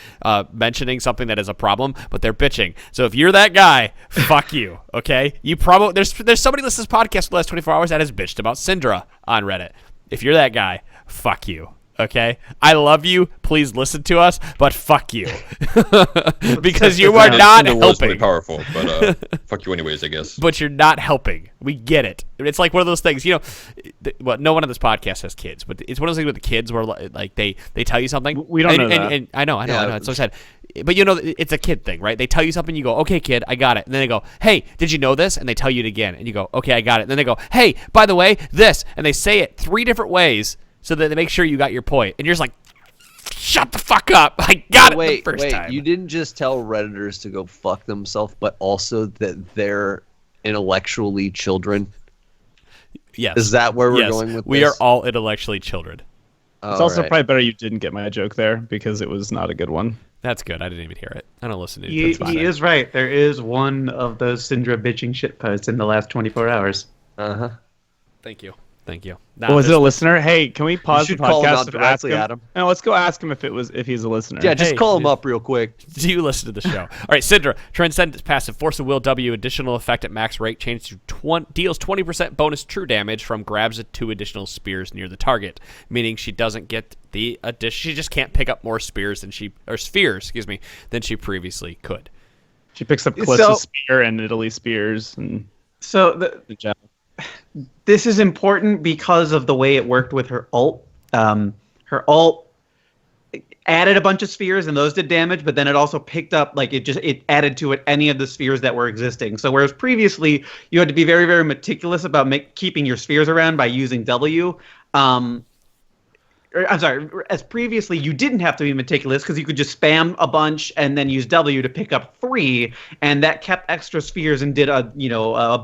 mentioning something that is a problem, but they're bitching. So if you're that guy, fuck you, okay? You probably there's somebody listening to this podcast for the last 24 hours that has bitched about Syndra on Reddit. If you're that guy, fuck you. Okay, I love you. Please listen to us, but fuck you, because you are not helping. Was pretty powerful, but fuck you anyways, I guess. But you're not helping. We get it. It's like one of those things, you know. Well, no one on this podcast has kids, but it's one of those things with the kids where like they tell you something. We don't know that. And I know. It's so sad. But you know, it's a kid thing, right? They tell you something, you go, okay, kid, I got it. And then they go, hey, did you know this? And they tell you it again, and you go, okay, I got it. And then they go, hey, by the way, this, and they say it 3 different ways. So that they make sure you got your point. And you're just like, shut the fuck up. I got it the first time. You didn't just tell Redditors to go fuck themselves, but also that they're intellectually children? Yes. Is that where we're going with this? We are all intellectually children. It's also probably better you didn't get my joke there because it was not a good one. That's good. I didn't even hear it. I don't listen to it. He is right. There is one of those Syndra bitching shit posts in the last 24 hours. Uh-huh. Thank you. Was it a listener? Hey, can we pause the podcast and ask him? Adam. No, let's go ask him if he's a listener. Yeah, just call him up real quick. Do you listen to the show? All right, Syndra, Transcendence passive, Force of Will W, additional effect at max rate, change to deals 20% bonus true damage from grabs at 2 additional spears near the target, meaning she doesn't get the addition. She just can't pick up more spheres than she previously could. She picks up Callista's spear and Italy spears and this is important because of the way it worked with her ult. Her ult added a bunch of spheres and those did damage, but then it also picked up, like, it added to it any of the spheres that were existing. So whereas previously you had to be very, very meticulous about keeping your spheres around by using W, as previously you didn't have to be meticulous because you could just spam a bunch and then use W to pick up 3, and that kept extra spheres and did a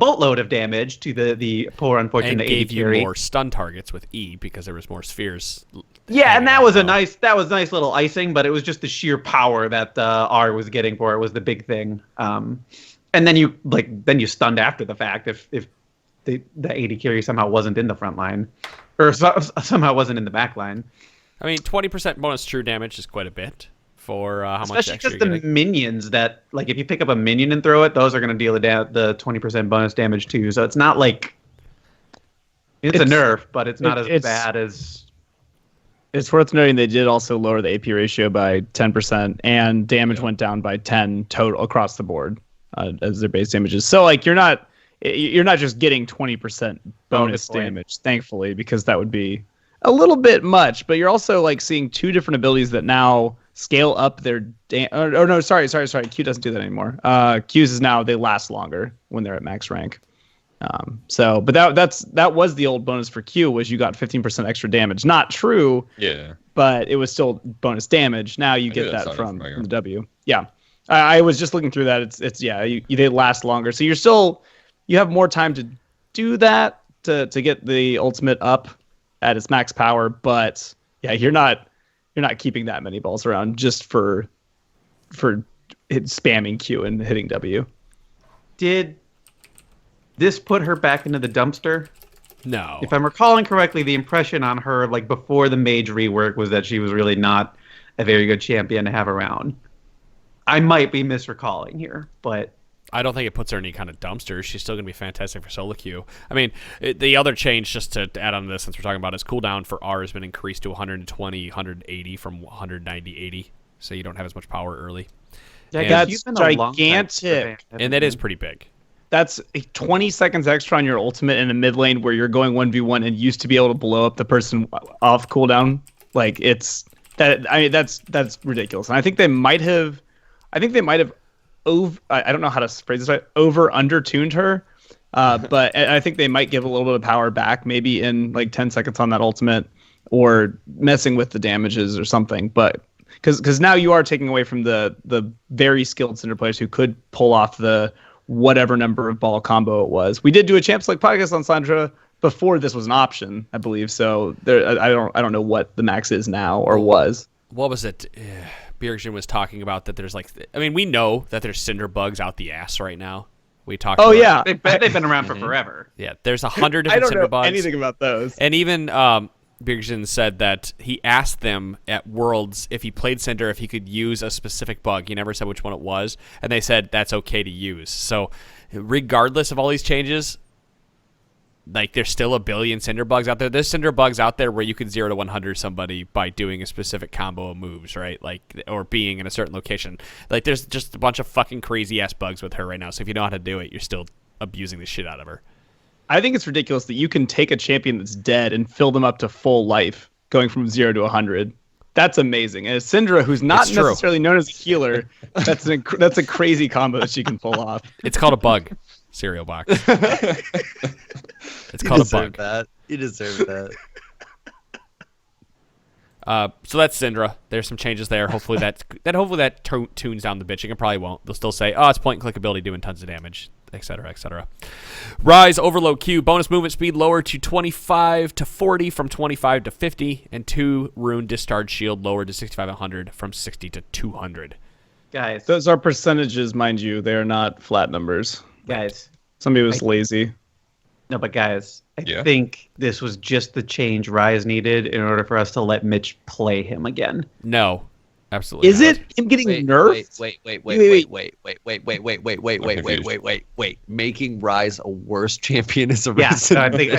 boatload of damage to the poor unfortunate and gave you more stun targets with E because there was more spheres. Yeah, and that was nice little icing, but it was just the sheer power that R was getting for it was the big thing. And then you stunned after the fact if the AD carry somehow wasn't in the front line. Or somehow wasn't in the back line. I mean, 20% bonus true damage is quite a bit for how much extra Especially because the minions that, like, if you pick up a minion and throw it, those are going to deal the 20% bonus damage too. So it's not like... It's a nerf, but it's not as bad as... It's worth noting they did also lower the AP ratio by 10%, and damage went down by 10 total across the board as their base damages. So, like, you're not just getting 20% bonus damage, thankfully, because that would be a little bit much. But you're also, like, seeing 2 different abilities that now scale up their sorry. Q doesn't do that anymore. Q's is now they last longer when they're at max rank. But that was the old bonus for Q, was you got 15% extra damage. Not true. Yeah. But it was still bonus damage. Now you get that from the W. Yeah. I was just looking through that. They last longer. So you have more time to do that to get the ultimate up at its max power, but yeah, you're not keeping that many balls around just for spamming Q and hitting W. Did this put her back into the dumpster? No. If I'm recalling correctly, the impression on her, like, before the mage rework, was that she was really not a very good champion to have around. I might be misrecalling here, but I don't think it puts her in any kind of dumpster. She's still going to be fantastic for solo queue. I mean, the other change, just to add on to this, since we're talking about, is cooldown for R has been increased to 120, 180 from 190, 80. So you don't have as much power early. Yeah, that's gigantic. And that is pretty big. That's 20 seconds extra on your ultimate in a mid lane where you're going 1v1 and used to be able to blow up the person off cooldown. Like, it's that. I mean, that's ridiculous. And I think they might have I don't know how to phrase this right. Under tuned her, but I think they might give a little bit of power back, maybe in like 10 seconds on that ultimate, or messing with the damages or something. But because now you are taking away from the very skilled Cinder players who could pull off the whatever number of ball combo it was. We did do a Champs League podcast on Syndra before this was an option, I believe. So I don't know what the max is now or was. What was it? Bjergsen was talking about that there's we know that there's cinder bugs out the ass right now. We talked about yeah. They've been around for forever. Yeah, there's 100 different cinder bugs. I don't know anything about those. And even Bjergsen said that he asked them at Worlds if he played Cinder if he could use a specific bug. He never said which one it was, and they said that's okay to use. So regardless of all these changes, there's still a billion Cinder bugs out there. There's Cinder bugs out there where you can 0 to 100 somebody by doing a specific combo of moves, right? Or being in a certain location. There's just a bunch of fucking crazy ass bugs with her right now. So if you know how to do it, you're still abusing the shit out of her. I think it's ridiculous that you can take a champion that's dead and fill them up to full life, going from 0 to 100. That's amazing. And Syndra, who's not necessarily known as a healer, that's a crazy combo that she can pull off. It's called a bug, Cereal Box. It's called a bug. You deserve that. So that's Syndra. There's some changes there. Hopefully that tunes down the bitching. It probably won't. They'll still say, it's point and click ability doing tons of damage, etc., etc. Rise overload Q. Bonus movement speed lowered to 25 to 40 from 25 to 50, and 2 rune discharge shield lowered to 65 to 100 from 60 to 200. Guys, those are percentages, mind you. They are not flat numbers. Guys, somebody was lazy. No, but guys, I think this was just the change Rise needed in order for us to let Mitch play him again. No, absolutely. Is it him getting nerfed? Wait. Making Rise a worse champion is a reason. So I think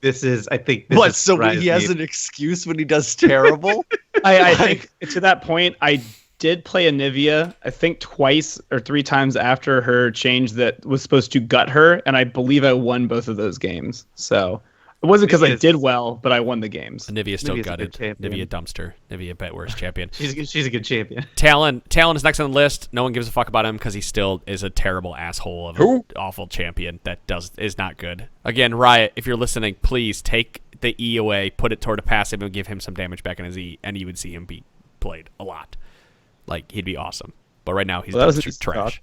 this is. What? So Rise he has an excuse when he does terrible. I think to that point, I did play Anivia, I think 2 or 3 times after her change that was supposed to gut her, and I believe I won both of those games. So it wasn't because I did well, but I won the games. Nivea still gutted. Nivea dumpster. Nivea bet worst champion. She's a good champion. Talon is next on the list. No one gives a fuck about him because he still is a terrible asshole of an awful champion that is not good. Again, Riot, if you're listening, please take the E away, put it toward a passive, and give him some damage back in his E, and you would see him be played a lot. He'd be awesome, but right now he's trash.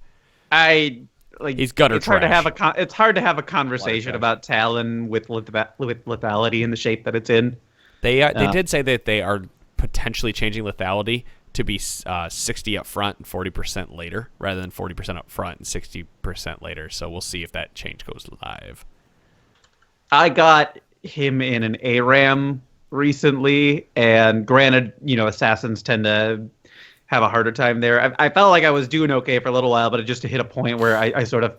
He's gutter trash. It's hard to have a conversation about Talon with lethality in the shape that it's in. They did say that they are potentially changing lethality to be 60 up front and 40% later, rather than 40% up front and 60% later. So we'll see if that change goes live. I got him in an ARAM recently, and granted, assassins tend to have a harder time there. I felt like I was doing okay for a little while, but it just hit a point where I sort of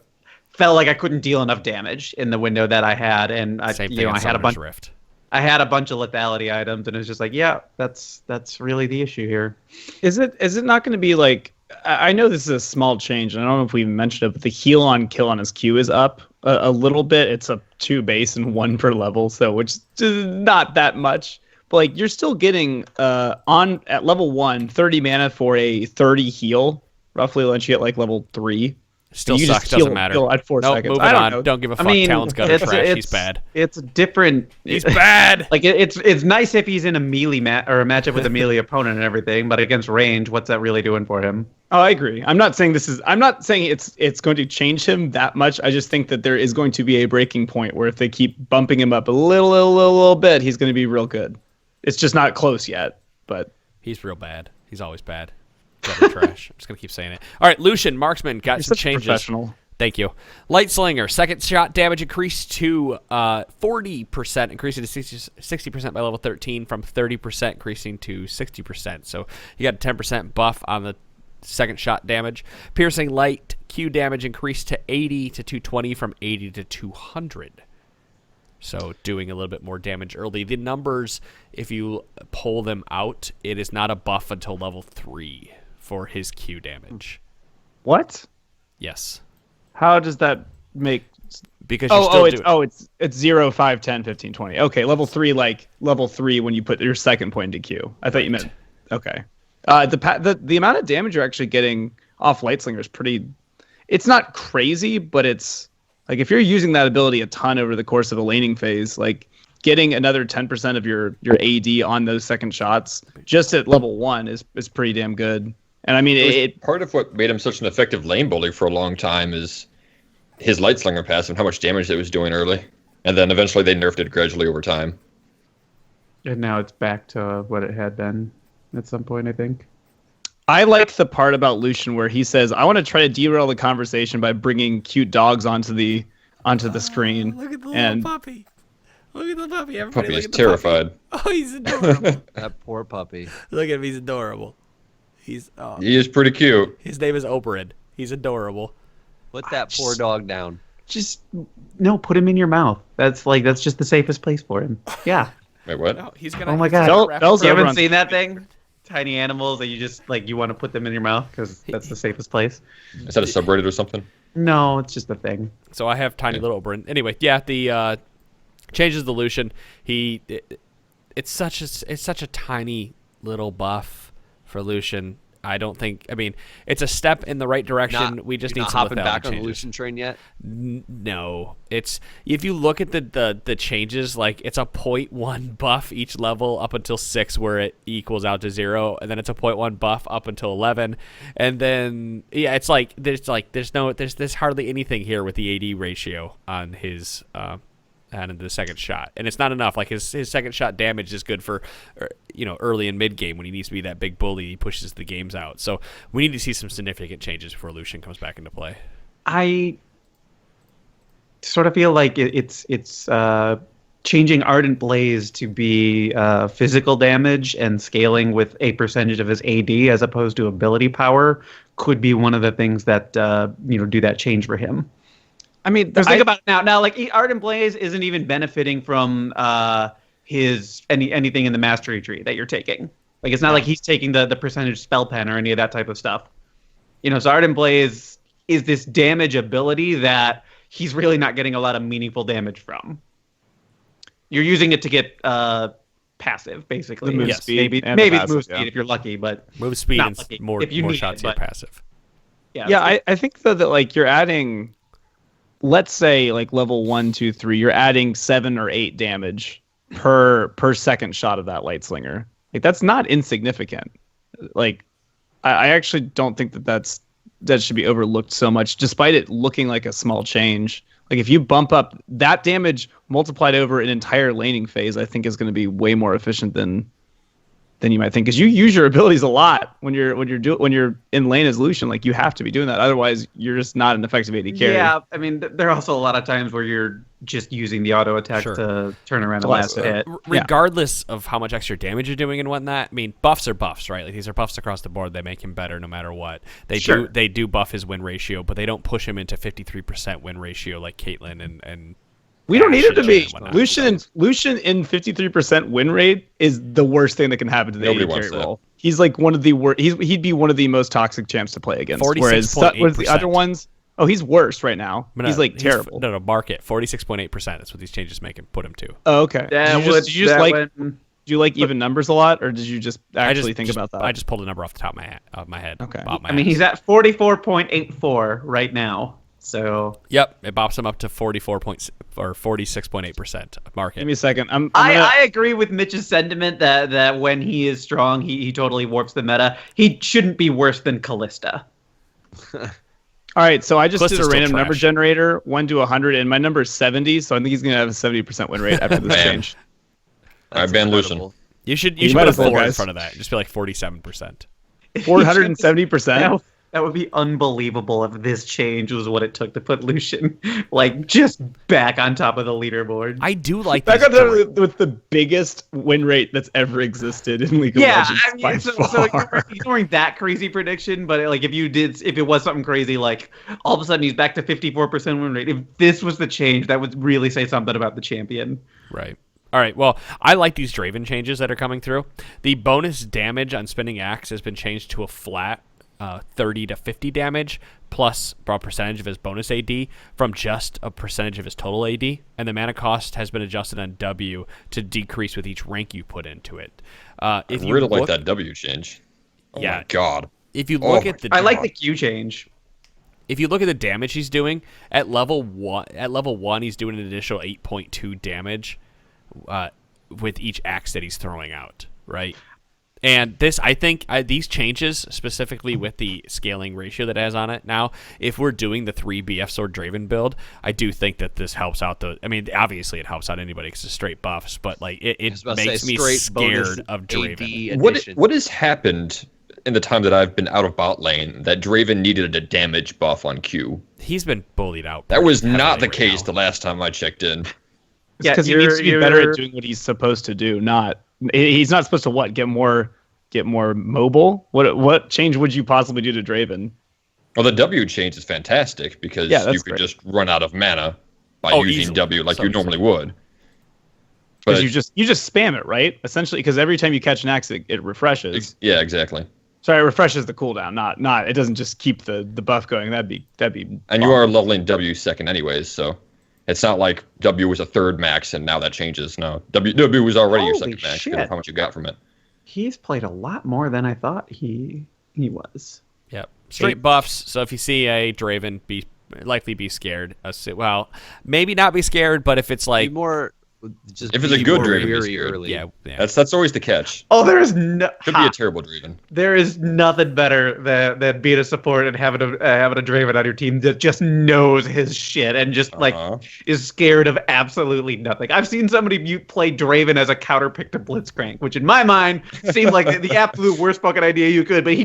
felt like I couldn't deal enough damage in the window that I had, and I had a bunch. Rift. I had a bunch of lethality items, and it was just that's really the issue here. Is it not going to be I know this is a small change, and I don't know if we mentioned it, but the heal on kill on his Q is up a little bit. It's up 2 base and 1 per level, so which is not that much. But you're still getting at level 1, 30 mana for a 30 heal, roughly once you get level 3. Still sucks, doesn't matter. At 4 seconds. Moving on. Don't give a fuck. Talon's gutter trash. He's bad. It's different. He's bad. It's nice if he's in a melee or a matchup with a melee opponent and everything, but against range, what's that really doing for him? Oh, I agree. I'm not saying it's going to change him that much. I just think that there is going to be a breaking point where if they keep bumping him up a little bit, he's going to be real good. It's just not close yet, but he's real bad. He's always bad. Gutter trash. I'm just gonna keep saying it. All right, Lucian Marksman got some changes. Professional. Thank you. Light Slinger, second shot damage increased to 40%, increasing to 60% by level 13, from 30% increasing to 60%. So you got a 10% buff on the second shot damage. Piercing light Q damage increased to 80 to 220 from 80 to 200. So doing a little bit more damage early. The numbers, if you pull them out, it is not a buff until level 3 for his Q damage. What? Yes. How does that make? Because it's 0, 5, 10, 15, 20. Okay, level 3, level 3 when you put your second point into Q. I thought you meant. Okay. The amount of damage you're actually getting off Light Slinger is pretty. It's not crazy, but it's. If you're using that ability a ton over the course of a laning phase, getting another 10% of your AD on those second shots just at level 1 is pretty damn good. And I mean, part of what made him such an effective lane bully for a long time is his light slinger passive and how much damage it was doing early. And then eventually they nerfed it gradually over time. And now it's back to what it had been at some point, I think. I liked the part about Lucian where he says, I want to try to derail the conversation by bringing cute dogs onto the screen. Look at the little puppy. Look at the puppy. Everybody Puppy look is at the terrified. Puppy. Oh, he's adorable. That poor puppy. Look at him. He's adorable. He is pretty cute. His name is Oberyn. He's adorable. Put that poor dog down. Just put him in your mouth. That's just the safest place for him. Yeah. Wait, what? No, he's gonna. Oh my God. Bell's You over haven't on seen that thing? Tiny animals that you just you want to put them in your mouth because that's the safest place. Is that a subreddit or something? No, it's just a thing. So I have tiny little Oberyn. Anyway, yeah, the changes the Lucian. It's such a tiny little buff for Lucian. I don't think. I mean, it's a step in the right direction. We just need some hopping back changes. on the Lucian train yet. No, it's if you look at the changes, like it's a 0.1 buff each level up until 6, where it equals out to 0, and then it's a 0.1 buff up until 11, and then it's there's hardly anything here with the AD ratio on his and the second shot, and it's not enough. Like his second shot damage is good for early and mid game when he needs to be that big bully. He pushes the games out. So we need to see some significant changes before Lucian comes back into play. I sort of feel like it's changing Ardent Blaze to be physical damage and scaling with a percentage of his AD as opposed to ability power could be one of the things that do that change for him. I mean, think about it now. Now, like Ardent Blaze isn't even benefiting from his anything in the mastery tree that you're taking. Like it's not like he's taking the percentage spell pen or any of that type of stuff. So Ardent Blaze is this damage ability that he's really not getting a lot of meaningful damage from. You're using it to get passive, basically. The move yes, speed maybe it's move speed if you're lucky, but move speed and lucky. more shots to your passive. Yeah, I think though that like you're adding. Let's say like level 1, 2, 3, you're adding 7 or 8 damage per second shot of that light slinger. Like that's not insignificant. Like I actually don't think that should be overlooked so much, despite it looking like a small change. Like if you bump up that damage multiplied over an entire laning phase, I think is going to be way more efficient than you might think, because you use your abilities a lot when you're in lane as Lucian. Like you have to be doing that, otherwise you're just not an effective AD carry. Yeah, I mean there are also a lot of times where you're just using the auto attack to turn around and last hit. Regardless of how much extra damage you're doing and whatnot, I mean buffs are buffs, right? Like these are buffs across the board. They make him better no matter what. They do buff his win ratio, but they don't push him into 53% win ratio like Caitlyn and we don't need him to be. Lucian in 53% win rate is the worst thing that can happen to the AD carry role. He's like one of the worst. He'd be one of the most toxic champs to play against. Whereas the other ones, he's worse right now. He's like terrible. No, mark it. 46.8%. That's what these changes make him put him to. Oh, okay. Did you like even numbers a lot, or did you just actually think about that? I just pulled a number off the top of my head. Okay. I mean, he's at 44.84 right now. So yep, it bops him up to 46.8%. Market. Give me a second. I agree with Mitch's sentiment that when he is strong, he totally warps the meta. He shouldn't be worse than Callista. All right, so I just Callista's did a random trash. number generator, 1 to 100, and my number is 70. So I think he's gonna have a 70% win rate after this change. I ban Lucian. You should put a 4 in front of that. Just be like 47%. 470%. That would be unbelievable if this change was what it took to put Lucian just back on top of the leaderboard. I do like back on top with the biggest win rate that's ever existed in League of Legends. I mean, so you're ignoring that crazy prediction, but like if it was something crazy, like all of a sudden he's back to 54% win rate. If this was the change, that would really say something about the champion. Right. All right, well, I like these Draven changes that are coming through. The bonus damage on Spinning Axe has been changed to a flat 30 to 50 damage plus a percentage of his bonus AD from just a percentage of his total AD, and the mana cost has been adjusted on W to decrease with each rank you put into it. I really like that W change. Oh my god! If you look I like the Q change. If you look at the damage he's doing at level 1, he's doing an additional 8.2 damage with each axe that he's throwing out. Right. And this, I think, these changes, specifically with the scaling ratio that it has on it now, if we're doing the 3 BF Sword Draven build, I do think that this helps out I mean, obviously it helps out anybody because it's straight buffs, but like it makes me scared of Draven. What has happened in the time that I've been out of bot lane that Draven needed a damage buff on Q? He's been bullied out. That was not the case the last time I checked in. Because he needs to be better at doing what he's supposed to do, he's not supposed to get more mobile. What change would you possibly do to Draven? Well, the W change is fantastic because you could just run out of mana by using easily. W like you normally would. Because you just spam it, right? Essentially, because every time you catch an axe, it refreshes. Yeah, exactly. Sorry, it refreshes the cooldown, not. It doesn't just keep the buff going. That'd be. And you are leveling W second anyways, so it's not like W was a third max and now that changes. No, W was already your second max because of how much you got from it. He's played a lot more than I thought he was. Yep. Straight buffs. So if you see a Draven, likely be scared. Well, maybe not be scared, but if it's like if it's a good Draven, early. Yeah. That's always the catch. Oh, could be a terrible Draven. There is nothing better than being a support and having a Draven on your team that just knows his shit and just is scared of absolutely nothing. I've seen somebody play Draven as a counter pick to Blitzcrank, which in my mind seemed like the absolute worst fucking idea you could. But he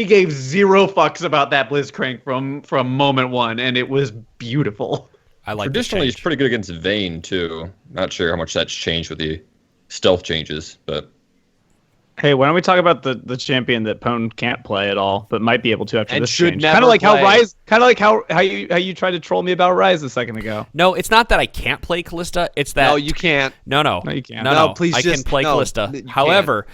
gave zero fucks about that Blitzcrank from moment one, and it was beautiful. Traditionally, he's pretty good against Vayne, too. Not sure how much that's changed with the stealth changes, but... Hey, why don't we talk about the champion that Pwn can't play at all, but might be able to after this change? Kind of like how you tried to troll me about Ryze a second ago. No, it's not that I can't play Callista. It's that... No, you can't. No, you can't. No, please I can play Callista. However...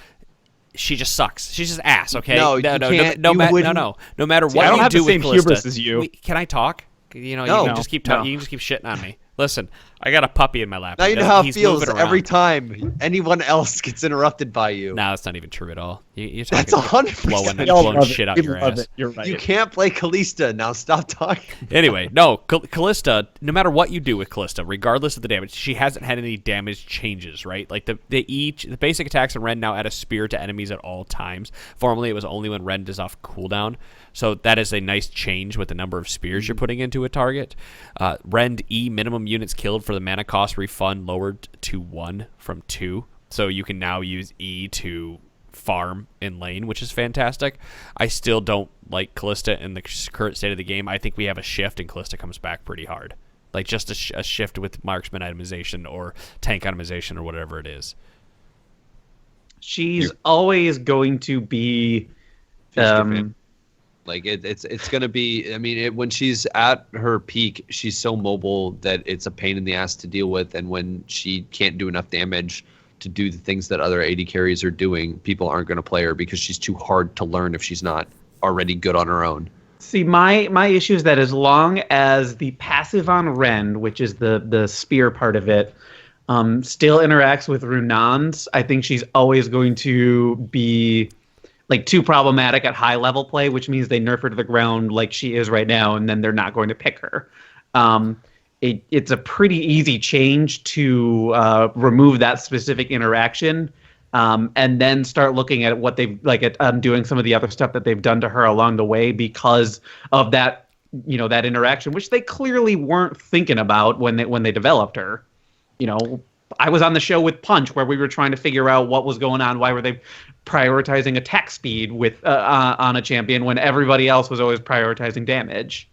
She just sucks. She's just ass. Okay. No matter what you do I don't have the same Callista, hubris as you. Can I talk? You can just keep talking. You can just keep shitting on me. Listen, I got a puppy in my lap. Now you know how it feels every time anyone else gets interrupted by you. No, that's not even true at all. You're talking That's 100% blowing shit out your ass. You're right. You can't play Callista. Now stop talking. Anyway, no, Callista, no matter what you do with Callista, regardless of the damage, she hasn't had any damage changes, right? Like the basic attacks in Ren now add a spear to enemies at all times. Formerly, it was only when Ren does off cooldown. So that is a nice change with the number of spears you're putting into a target. Rend E, minimum units killed for the mana cost refund lowered to 1 from 2. So you can now use E to farm in lane, which is fantastic. I still don't like Callista in the current state of the game. I think we have a shift and Callista comes back pretty hard. Like just a shift with marksman itemization or tank itemization or whatever it is. She's always going to be... Like it's gonna be. I mean, when she's at her peak, she's so mobile that it's a pain in the ass to deal with. And when she can't do enough damage to do the things that other AD carries are doing, people aren't going to play her because she's too hard to learn if she's not already good on her own. See, my issue is that as long as the passive on Rend, which is the spear part of it, still interacts with Runans, I think she's always going to be like too problematic at high level play, which means they nerf her to the ground like she is right now, and then they're not going to pick her. It's a pretty easy change to remove that specific interaction, and then start looking at what they've at doing some of the other stuff that they've done to her along the way because of that that interaction, which they clearly weren't thinking about when they developed her. I was on the show with Punch where we were trying to figure out what was going on. Why were they prioritizing attack speed with on a champion when everybody else was always prioritizing damage?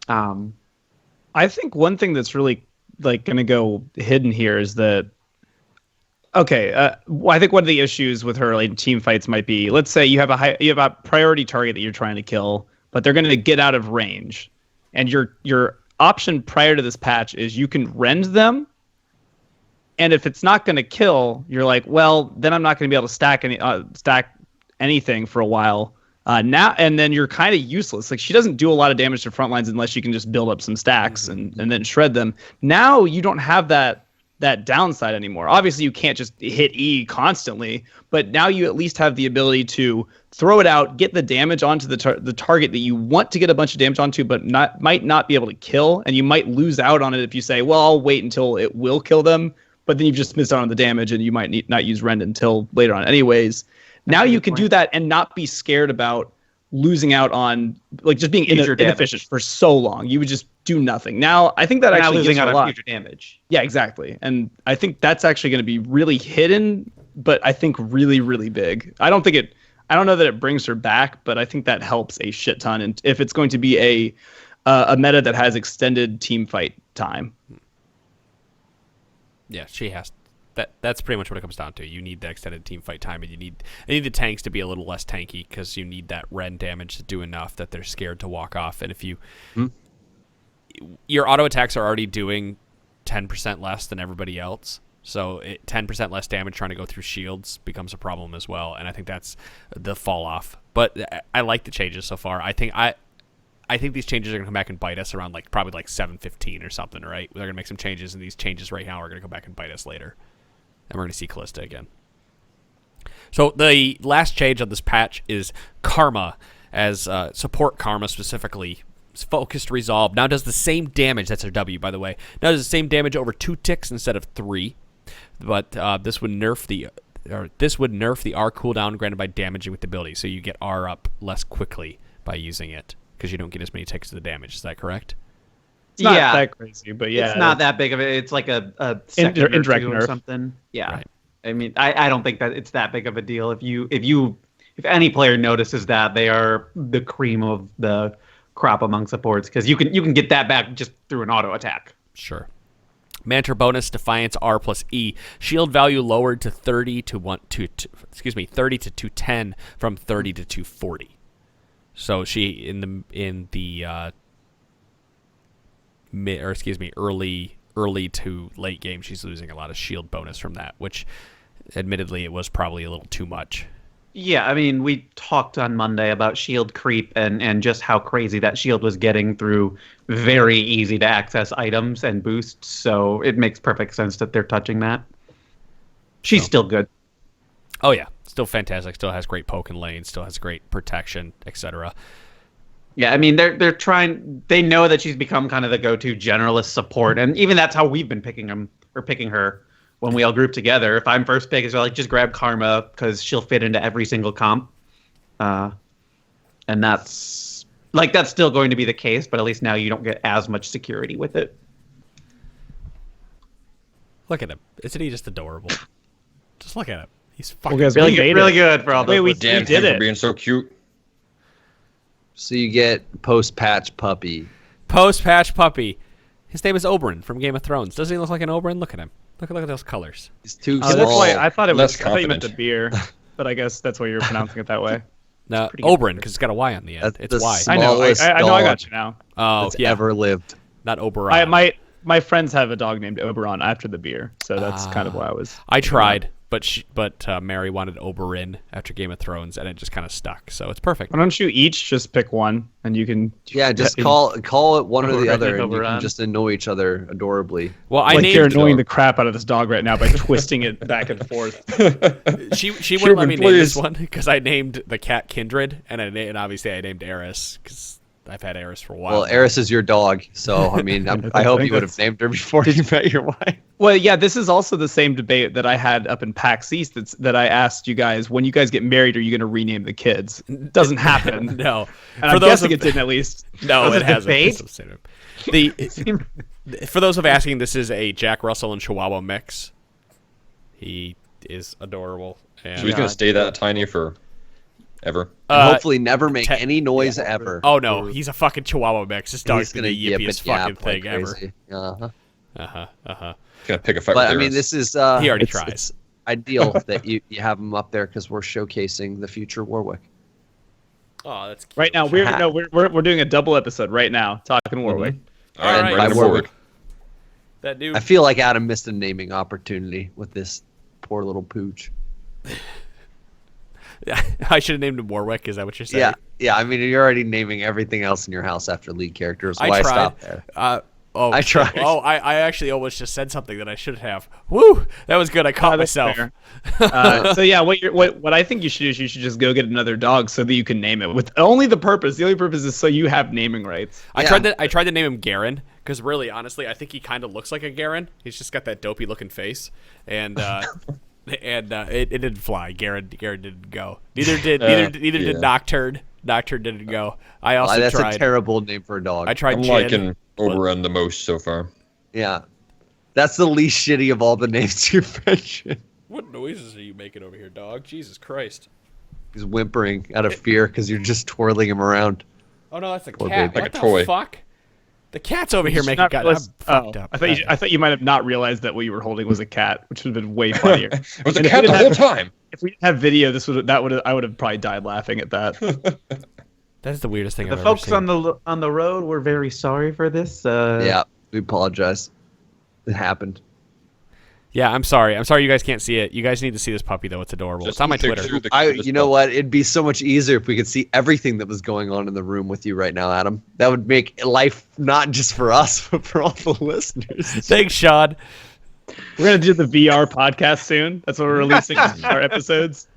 I think one thing that's really going to go hidden here is that. Okay, I think one of the issues with her team fights might be, let's say you have a priority target that you're trying to kill, but they're going to get out of range, and your option prior to this patch is you can rend them. And if it's not going to kill, you're like, well, then I'm not going to be able to stack anything for a while. Now and then you're kind of useless. Like she doesn't do a lot of damage to front lines unless you can just build up some stacks and then shred them. Now you don't have that downside anymore. Obviously, you can't just hit E constantly, but now you at least have the ability to throw it out, get the damage onto the target that you want to get a bunch of damage onto, but might not be able to kill, and you might lose out on it if you say, well, I'll wait until it will kill them. But then you've just missed out on the damage, and you might not use Rend until later on anyways. Now you can do that and not be scared about losing out on like just being inefficient for so long. You would just do nothing. Now I think that actually losing gives out a on lot. future damage. Yeah, exactly. And I think that's actually going to be really hidden, but I think really, really big. I don't know that it brings her back, but I think that helps a shit ton. And if it's going to be a meta that has extended team fight time. Yeah, she has. That's pretty much what it comes down to. You need the extended team fight time, and you need the tanks to be a little less tanky because you need that ren damage to do enough that they're scared to walk off. And if your auto attacks are already doing 10% less than everybody else, so 10% less damage trying to go through shields becomes a problem as well. And I think that's the fall off. But I like the changes so far. I think these changes are going to come back and bite us around probably 7:15 or something, right? They're going to make some changes, and these changes right now are going to come back and bite us later. And we're going to see Callista again. So the last change on this patch is Karma, as support Karma specifically. Focused Resolve now does the same damage. That's her W, by the way. Now does the same damage over 2 ticks instead of 3. But this would nerf the R cooldown granted by damaging with the ability. So you get R up less quickly by using it because you don't get as many ticks of the damage. Is that correct? It's not that crazy, but yeah. It's not that big of it. It's like a second indirect or nerf. something. Yeah. Right. I mean, I don't think that it's that big of a deal. If any player notices that, they are the cream of the crop among supports because you can get that back just through an auto attack. Sure. Mantra bonus Defiance R plus E. Shield value lowered to 30 to 210 from 30 to 240. So she in the early to late game, she's losing a lot of shield bonus from that, which admittedly it was probably a little too much. Yeah, I mean, we talked on Monday about shield creep and just how crazy that shield was getting through very easy to access items and boosts, so it makes perfect sense that they're touching that. She's still good. Oh yeah, still fantastic, still has great poke in lane, still has great protection, etc. Yeah, I mean, they're trying. They know that she's become kind of the go-to generalist support, and even that's how we've been picking her when we all group together. If I'm first pick, it's like just grab Karma because she'll fit into every single comp, and that's still going to be the case. But at least now you don't get as much security with it. Look at him! Isn't he just adorable? Just look at him. He's fucking Really good for all those. We Damn did him it. for being so cute. So you get post-patch puppy. Post-patch puppy. His name is Oberyn from Game of Thrones. Doesn't he look like an Oberyn? Look at him. Look at those colors. He's too That's small. why I thought less I thought you meant the confident. beer, but I guess that's why you're pronouncing it that way. No, Oberyn, because it's got a Y on the end. That's It's the Y. I know. Smallest I know. I got dog you now. Oh, that's yeah. ever lived. Not Oberon. My friends have a dog named Oberon after the beer, so that's kind of why I was. I tried, but Mary wanted Oberyn after Game of Thrones, and it just kind of stuck. So it's perfect. Why don't you each just pick one, and you can. Yeah, just call it one or the Oberon, other, and you Oberon. can just annoy each other adorably. Well, I Like named you're annoying the crap out of this dog right now by twisting it back and forth. she wouldn't let me name this please. one because I named the cat Kindred, and obviously I named Eris because I've had Eris for a while. Well, Eris is your dog, so I mean, I hope think you would have that's- named her before you met your wife. Well, yeah, this is also the same debate that I had up in PAX East. That I asked you guys, when you guys get married, are you going to rename the kids? It doesn't happen. No, And I'm guessing it didn't at least. No, Was it it hasn't. debate? For those of asking, this is a Jack Russell and Chihuahua mix. He is adorable. And, So he's gonna stay that tiny for ever. And hopefully never make te- any noise ever. oh no, he's a fucking Chihuahua mix. This dog's He's been gonna the yip yippiest and yap fucking thing like ever. crazy. Uh-huh. He's gonna pick a fight But I with mean, Eris. this is He already it's- tries. It's ideal that you have him up there because we're showcasing the future Warwick. Oh, that's cute. Right now, we're doing a double episode right now, talking Warwick. All right, All right. bring By him Warwick. forward. That dude. I feel like Adam missed a naming opportunity with this poor little pooch. I should have named him Warwick. Is that what you're saying? Yeah. I mean, you're already naming everything else in your house after lead characters. I Why tried. stop there? I tried. Oh, I actually almost just said something that I should have. Woo! That was good. I caught That's myself. fair. So yeah, what I think you should do is you should just go get another dog so that you can name it with only the purpose. The only purpose is so you have naming rights. I Yeah. tried to name him Garen because really, honestly, I think he kind of looks like a Garen. He's just got that dopey looking face, and and it didn't fly. Garrett didn't go. Neither did Nocturne. Nocturne didn't go. I also that's tried. a terrible name for a dog. I tried. I'm Jin, liking Overrun the most so far. Yeah, that's the least shitty of all the names you've mentioned. What noises are you making over here, dog? Jesus Christ! He's whimpering out of fear because you're just twirling him around. Oh no, that's a Poor cat. baby. What Like a the toy. fuck? The cat's over here Did you making not God. realize- I'm fucked up. I thought you might have not realized that what you were holding was a cat, which would have been way funnier. It was a And if cat we the didn't whole have- time. If we didn't have video, I would have probably died laughing at that. That's the weirdest thing The I've folks ever seen. on the road were very sorry for this. Yeah, we apologize. It happened. Yeah, I'm sorry. I'm sorry you guys can't see it. You guys need to see this puppy though. It's adorable. Just It's on my picture Twitter. the cutest You know pup. what? It'd be so much easier if we could see everything that was going on in the room with you right now, Adam. That would make life not just for us, but for all the listeners. Thanks, Sean. We're gonna do the VR podcast soon. That's what we're releasing our episodes.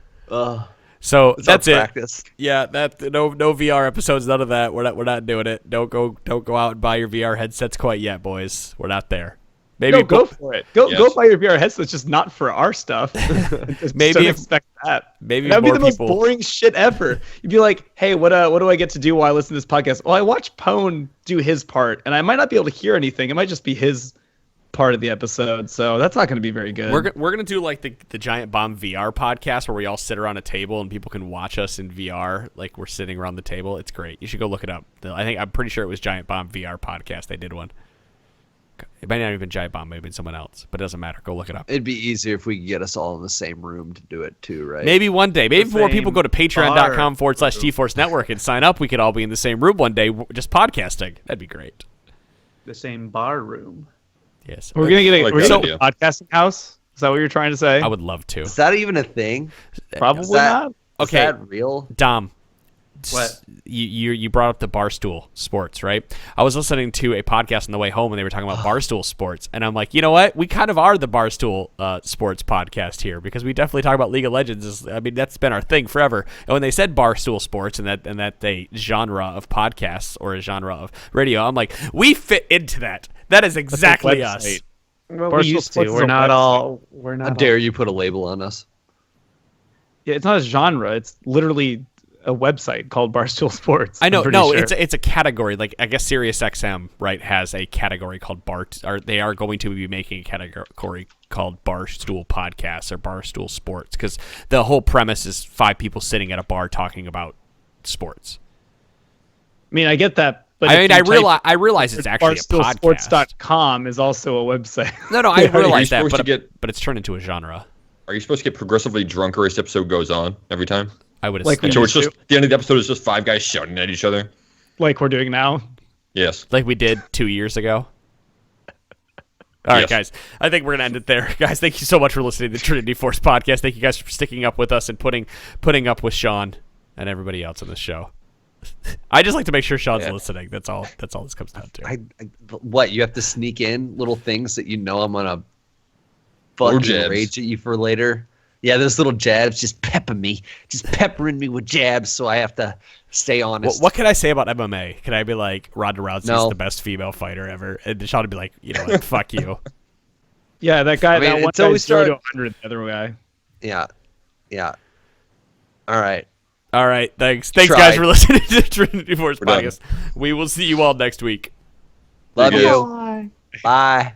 So It's that's our it. practice. Yeah, no VR episodes, none of that. We're not doing it. Don't go out and buy your VR headsets quite yet, boys. We're not there. Maybe No, go for it. Go Yes. buy your VR headsets, just not for our stuff. Just Maybe don't if- expect that. maybe That would be more the most people- boring shit ever. You'd be like, hey, what do I get to do while I listen to this podcast? Well, I watch Pone do his part, and I might not be able to hear anything. It might just be his part of the episode, so that's not going to be very good. We're gonna do like the Giant Bomb VR podcast where we all sit around a table and people can watch us in VR, like we're sitting around the table. It's great. You should go look it up. I'm pretty sure it was Giant Bomb VR podcast. They did one. It might not have been Giant Bomb, maybe someone else, but it doesn't matter. Go look it up. It'd be easier if we could get us all in the same room to do it too, right? Maybe one day. Maybe if more people same go to patreon.com/TForce Network and sign up, we could all be in the same room one day just podcasting. That'd be great. The same bar room. Yes. We're gonna get like we're that gonna idea. get a podcasting house. Is that what you're trying to say? I would love to. Is that even a thing? Probably Is that- not. Is Okay. that real? Dom. What? You brought up the Barstool Sports, right? I was listening to a podcast on the way home and they were talking about Barstool Sports, and I'm like, you know what? We kind of are the Barstool Sports podcast here because we definitely talk about League of Legends. I mean, that's been our thing forever. And when they said Barstool Sports and that they genre of podcasts or a genre of radio, I'm like, we fit into that. That is exactly us. website. Well, Barstool we used to. Sports is We're a not website. all. We're not. How dare you put a label on us? Yeah, it's not a genre. It's literally a website called Barstool Sports. I know, I'm pretty no, sure. it's a category. Like I guess SiriusXM, right, has a category called or they are going to be making a category called Barstool Podcasts or Barstool Sports because the whole premise is 5 people sitting at a bar talking about sports. I mean, I get that. But I if mean, you I realize it's actually a podcast. BarstoolSports.com is also a website. No, I Are you realize that, supposed to but it's turned into a genre. Are you supposed to get progressively drunker as the episode goes on every time? I would Like assume. So it's used just the end of the episode is just 5 guys shouting at each other. Like we're doing now. Yes. Like we did 2 years ago. All right, Yes. guys. I think we're gonna end it there, guys. Thank you so much for listening to the Trinity Force podcast. Thank you guys for sticking up with us and putting up with Sean and everybody else on this show. I just like to make sure Sean's listening. That's all. That's all this comes down to. What, you have to sneak in little things that you know I'm gonna Or fucking jabs. rage at you for later? Yeah, those little jabs just peppering me with jabs, so I have to stay honest. What can I say about MMA? Can I be like Ronda Rousey's No. the best female fighter ever, and Sean would be like, you know, like, fuck you. Yeah, that guy. I mean, that one until guy we 0 to start- 100. The other guy. Yeah. All right. All right, thanks guys Tried. for listening to the Trinity Force We're done. podcast. We will see you all next week. Love You you. Bye.